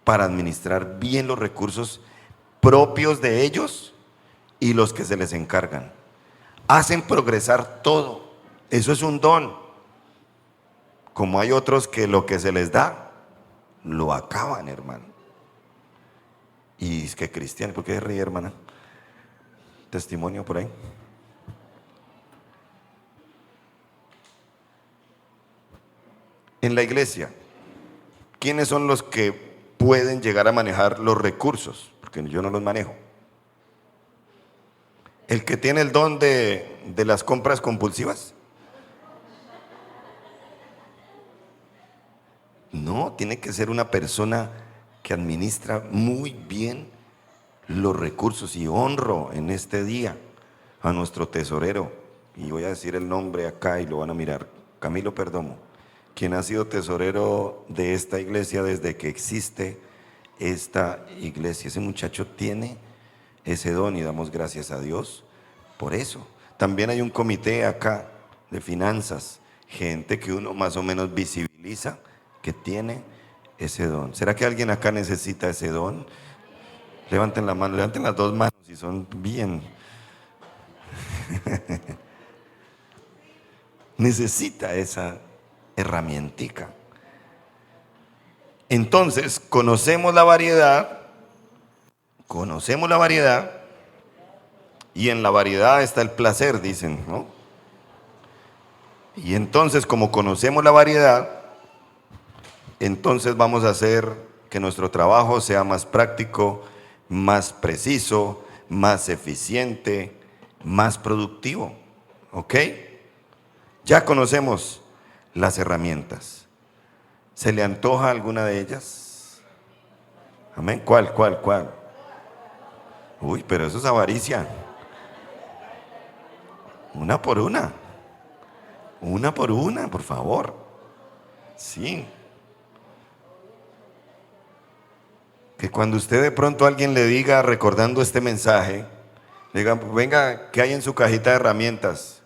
para administrar bien los recursos propios de ellos y los que se les encargan. Hacen progresar todo. Eso es un don. Como hay otros que lo que se les da, lo acaban, hermano. Y es que cristiano, ¿por qué se ríe, hermana? Testimonio por ahí. En la iglesia, ¿quiénes son los que pueden llegar a manejar los recursos? Porque yo no los manejo. El que tiene el don de las compras compulsivas. No, tiene que ser una persona que administra muy bien los recursos. Y honro en este día a nuestro tesorero, y voy a decir el nombre acá y lo van a mirar, Camilo Perdomo, quien ha sido tesorero de esta iglesia desde que existe esta iglesia. Ese muchacho tiene ese don y damos gracias a Dios por eso. También hay un comité acá de finanzas, gente que uno más o menos visibiliza que tiene ese don. ¿Será que alguien acá necesita ese don? Levanten la mano, levanten las dos manos si son bien. Necesita esa herramientica. Entonces, conocemos la variedad, y en la variedad está el placer, dicen, ¿no? Y entonces, como conocemos la variedad, entonces vamos a hacer que nuestro trabajo sea más práctico, más preciso, más eficiente, más productivo. ¿Ok? Ya conocemos las herramientas. ¿Se le antoja alguna de ellas? Amén. ¿Cuál? Uy, pero eso es avaricia. Una por una. Una por una, por favor. Sí. Que cuando usted de pronto a alguien le diga, recordando este mensaje, le diga, venga, ¿qué hay en su cajita de herramientas?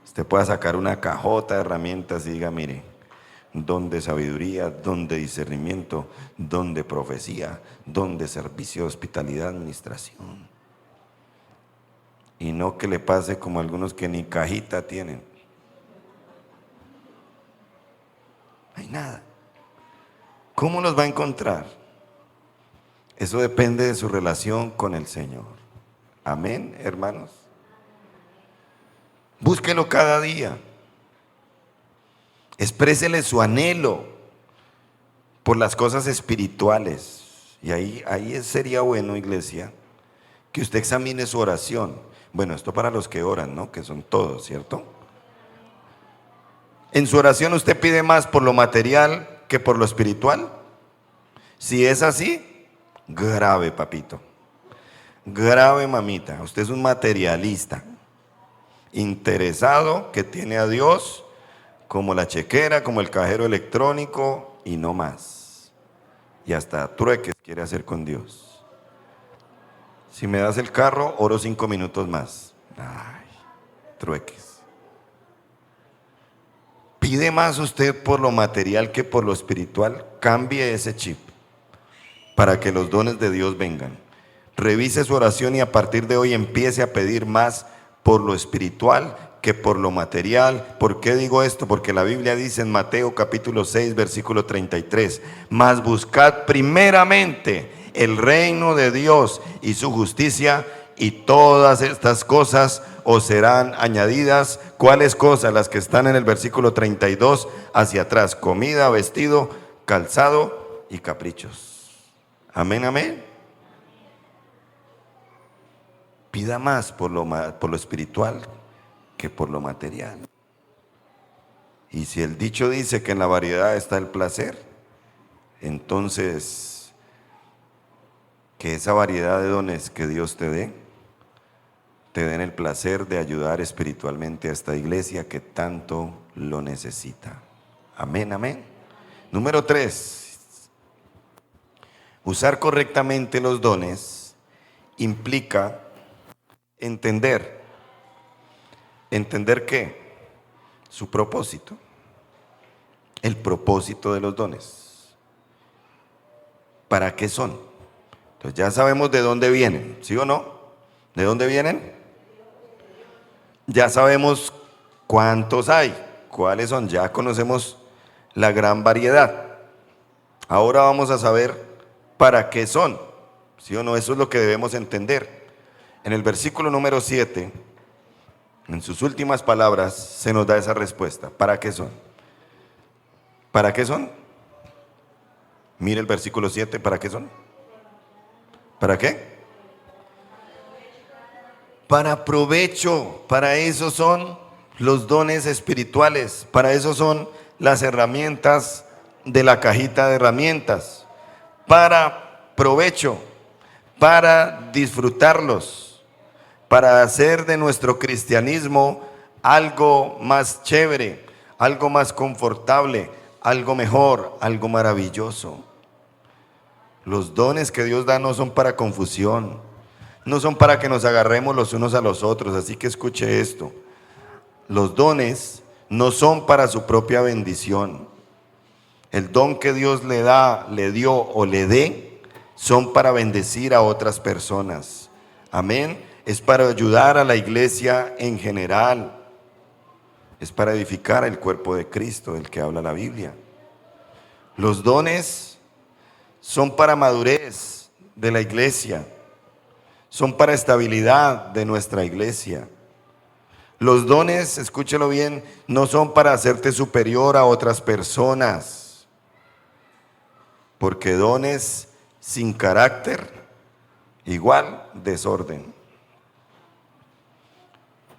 Usted pueda sacar una cajota de herramientas y diga, mire, don de sabiduría, don de discernimiento, don de profecía, don de servicio, hospitalidad, administración. Y no que le pase como algunos que ni cajita tienen. No hay nada. ¿Cómo los va a encontrar? Eso depende de su relación con el Señor. Amén, hermanos. Búsquelo cada día. Exprésele su anhelo por las cosas espirituales. Y ahí sería bueno, iglesia, que usted examine su oración. Bueno, esto para los que oran, ¿no? Que son todos, ¿cierto? En su oración usted pide más por lo material que por lo espiritual. Si es así, grave, papito. Grave, mamita. Usted es un materialista, interesado, que tiene a Dios como la chequera, como el cajero electrónico y no más. Y hasta trueques quiere hacer con Dios. Si me das el carro, oro 5 minutos más. Ay, trueques. ¿Pide más usted por lo material que por lo espiritual? Cambie ese chip para que los dones de Dios vengan. Revise su oración y a partir de hoy empiece a pedir más por lo espiritual que por lo material. ¿Por qué digo esto? Porque la Biblia dice en Mateo capítulo 6, versículo 33, mas buscad primeramente el reino de Dios y su justicia, y todas estas cosas os serán añadidas. ¿Cuáles cosas? Las que están en el versículo 32 hacia atrás: comida, vestido, calzado y caprichos. Amén, amén. Pida más por lo espiritual que por lo material. Y si el dicho dice que en la variedad está el placer, entonces que esa variedad de dones que Dios te den el placer de ayudar espiritualmente a esta iglesia que tanto lo necesita. Amén, amén. Número 3, usar correctamente los dones implica entender. ¿Entender qué? Su propósito. El propósito de los dones. ¿Para qué son? Entonces ya sabemos de dónde vienen, ¿sí o no? ¿De dónde vienen? Ya sabemos cuántos hay, cuáles son, ya conocemos la gran variedad. Ahora vamos a saber para qué son, ¿sí o no? Eso es lo que debemos entender. En el versículo número 7, en sus últimas palabras, se nos da esa respuesta. ¿Para qué son? ¿Para qué son? Mire el versículo 7, ¿para qué son? ¿Para qué? Para provecho, para eso son los dones espirituales, para eso son las herramientas de la cajita de herramientas, para provecho, para disfrutarlos, para hacer de nuestro cristianismo algo más chévere, algo más confortable, algo mejor, algo maravilloso. Los dones que Dios da no son para confusión, no son para que nos agarremos los unos a los otros, así que escuche esto. Los dones no son para su propia bendición. El don que Dios le da, le dio o le dé, son para bendecir a otras personas. Amén. Es para ayudar a la iglesia en general. Es para edificar el cuerpo de Cristo, del que habla la Biblia. Los dones son para madurez de la iglesia. Son para estabilidad de nuestra iglesia. Los dones, escúchelo bien, no son para hacerte superior a otras personas. Porque dones sin carácter, igual desorden.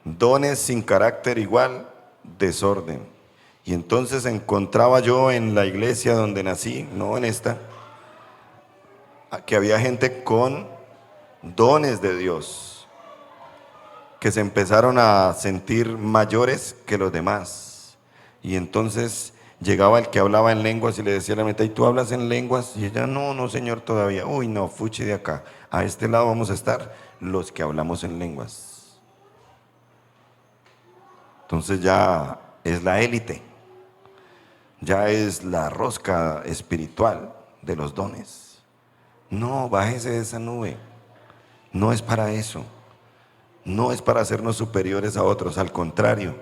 Dones sin carácter, igual desorden. Y entonces encontraba yo en la iglesia donde nací, no en esta, que había gente con dones de Dios, que se empezaron a sentir mayores que los demás. Y entonces llegaba el que hablaba en lenguas y le decía a la meta, ¿y tú hablas en lenguas? Y ella, no señor, todavía. Uy, no, fuche de acá. A este lado vamos a estar los que hablamos en lenguas. Entonces ya es la élite, ya es la rosca espiritual de los dones. No, bájese de esa nube. No es para eso. No es para hacernos superiores a otros, al contrario,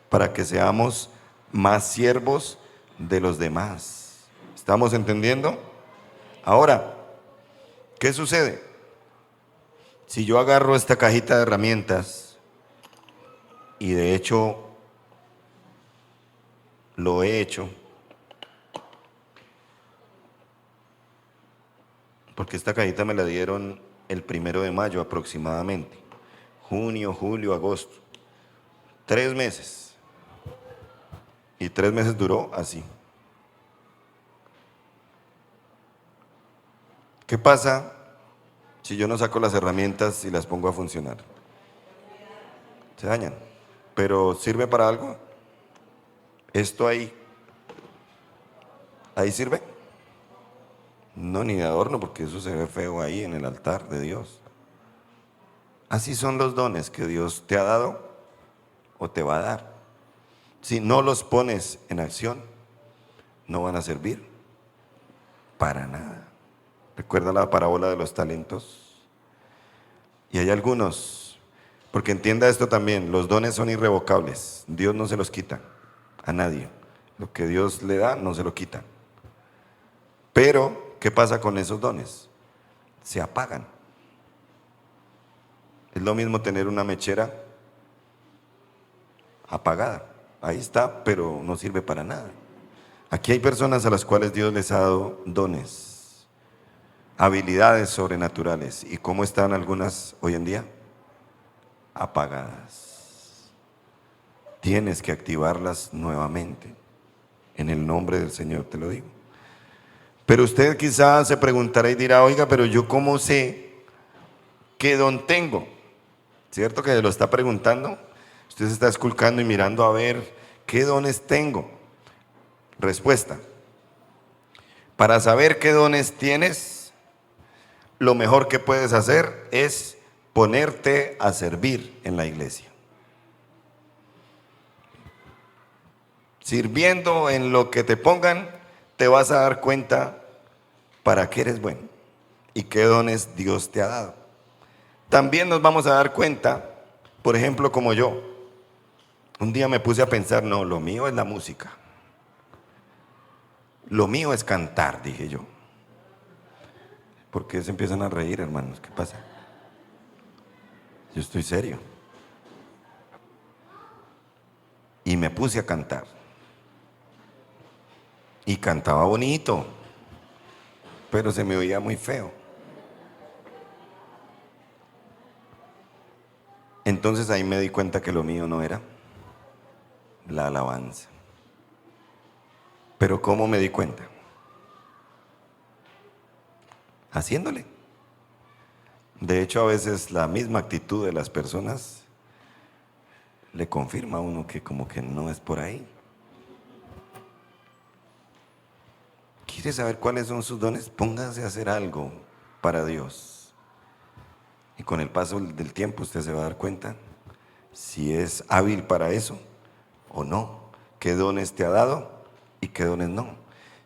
para que seamos más siervos de los demás. ¿Estamos entendiendo? Ahora, ¿qué sucede? Si yo agarro esta cajita de herramientas, y de hecho lo he hecho, porque esta cajita me la dieron el 1 de mayo aproximadamente, junio, julio, agosto, 3 meses, y 3 meses duró así. ¿Qué pasa si yo no saco las herramientas y las pongo a funcionar? Se dañan. ¿Pero sirve para algo? ¿Esto ahí sirve? No, ni de adorno, porque eso se ve feo ahí en el altar de Dios. Así son los dones que Dios te ha dado o te va a dar. Si no los pones en acción, no van a servir para nada. ¿Recuerda la parábola de los talentos? Y hay algunos, porque entienda esto también, los dones son irrevocables. Dios no se los quita a nadie. Lo que Dios le da, no se lo quita. Pero, ¿qué pasa con esos dones? Se apagan. Es lo mismo tener una mechera apagada. Ahí está, pero no sirve para nada. Aquí hay personas a las cuales Dios les ha dado dones, habilidades sobrenaturales. ¿Y cómo están algunas hoy en día? Apagadas. Tienes que activarlas nuevamente. En el nombre del Señor te lo digo. Pero usted quizás se preguntará y dirá, oiga, pero yo cómo sé qué don tengo. ¿Cierto que lo está preguntando? Usted se está esculcando y mirando a ver qué dones tengo. Respuesta: Para saber qué dones tienes, lo mejor que puedes hacer es ponerte a servir en la iglesia. Sirviendo en lo que te pongan, te vas a dar cuenta para qué eres bueno y qué dones Dios te ha dado. También nos vamos a dar cuenta, por ejemplo, como yo, un día me puse a pensar, no, lo mío es la música. Lo mío es cantar, dije yo. ¿Por qué se empiezan a reír, hermanos? ¿Qué pasa? Yo estoy serio. Y me puse a cantar. Y cantaba bonito, pero se me oía muy feo. Entonces ahí me di cuenta que lo mío no era la alabanza. Pero ¿cómo me di cuenta? Haciéndole. De hecho, a veces la misma actitud de las personas le confirma a uno que como que no es por ahí. ¿Quiere saber cuáles son sus dones? Póngase a hacer algo para Dios. Y con el paso del tiempo usted se va a dar cuenta si es hábil para eso o no. ¿Qué dones te ha dado y qué dones no?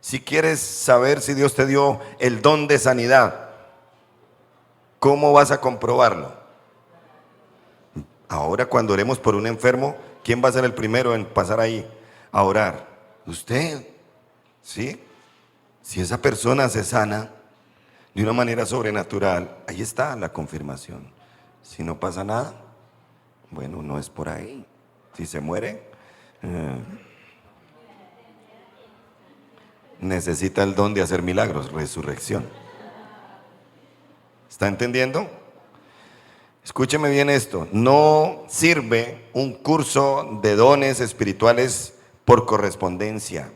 Si quieres saber si Dios te dio el don de sanidad, ¿cómo vas a comprobarlo? Ahora cuando oremos por un enfermo, ¿quién va a ser el primero en pasar ahí a orar? Usted, ¿sí? Si esa persona se sana de una manera sobrenatural, ahí está la confirmación. Si no pasa nada, bueno, no es por ahí. Si se muere, necesita el don de hacer milagros, resurrección. ¿Está entendiendo? Escúcheme bien esto, no sirve un curso de dones espirituales por correspondencia.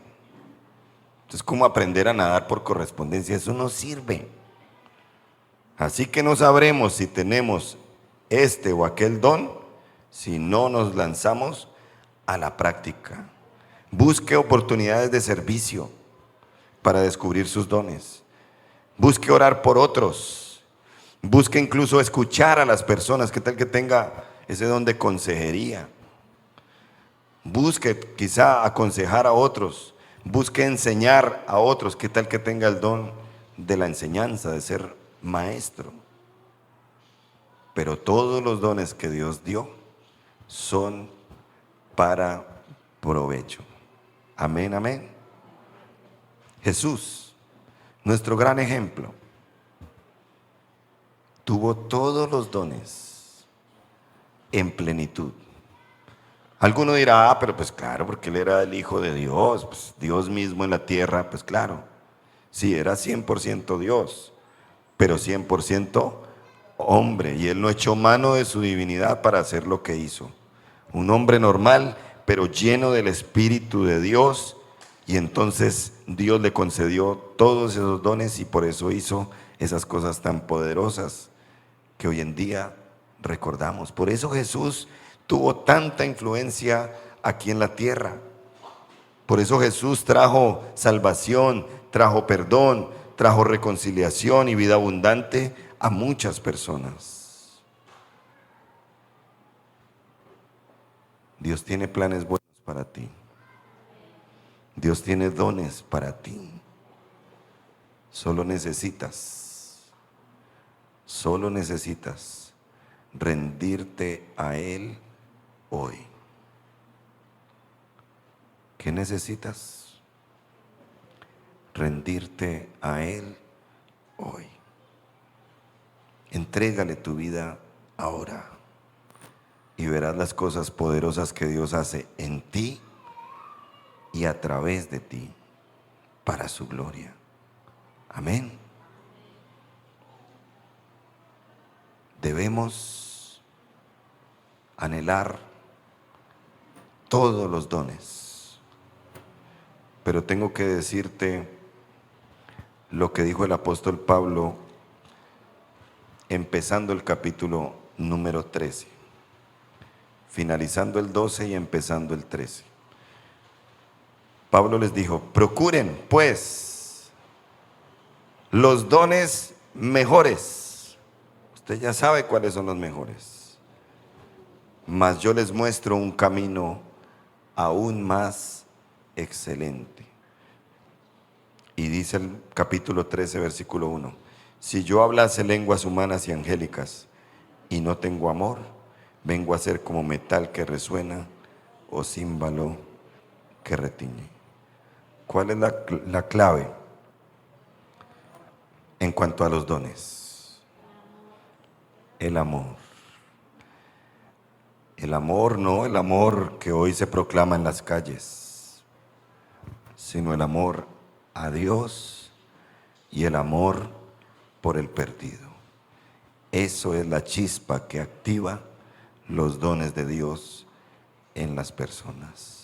Es como aprender a nadar por correspondencia, eso no sirve. Así que no sabremos si tenemos este o aquel don si no nos lanzamos a la práctica. Busque oportunidades de servicio para descubrir sus dones. Busque orar por otros. Busque incluso escuchar a las personas. ¿Qué tal que tenga ese don de consejería? Busque quizá aconsejar a otros. Busque enseñar a otros. ¿Qué tal que tenga el don de la enseñanza, de ser maestro? Pero todos los dones que Dios dio son para provecho. Amén, amén. Jesús, nuestro gran ejemplo, tuvo todos los dones en plenitud. Alguno dirá, pero pues claro, porque él era el Hijo de Dios, pues Dios mismo en la tierra, pues claro. Sí, era 100% Dios, pero 100% hombre, y él no echó mano de su divinidad para hacer lo que hizo. Un hombre normal, pero lleno del Espíritu de Dios, y entonces Dios le concedió todos esos dones y por eso hizo esas cosas tan poderosas que hoy en día recordamos. Por eso Jesús tuvo tanta influencia aquí en la tierra. Por eso Jesús trajo salvación, trajo perdón, trajo reconciliación y vida abundante a muchas personas. Dios tiene planes buenos para ti. Dios tiene dones para ti. Solo necesitas rendirte a Él hoy. ¿Qué necesitas? Rendirte a Él hoy. Entrégale tu vida ahora y verás las cosas poderosas que Dios hace en ti y a través de ti para su gloria. Amén. Debemos anhelar todos los dones, pero tengo que decirte lo que dijo el apóstol Pablo empezando el capítulo número 13, finalizando el 12 y empezando el 13. Pablo les dijo, procuren pues Los dones mejores. Usted ya sabe cuáles son los mejores. Mas yo les muestro un camino aún más excelente. Y dice el capítulo 13, versículo 1. Si yo hablase lenguas humanas y angélicas y no tengo amor, vengo a ser como metal que resuena o címbalo que retiñe. ¿Cuál es la clave en cuanto a los dones? El amor. El amor, no el amor que hoy se proclama en las calles, sino el amor a Dios y el amor por el perdido. Eso es la chispa que activa los dones de Dios en las personas.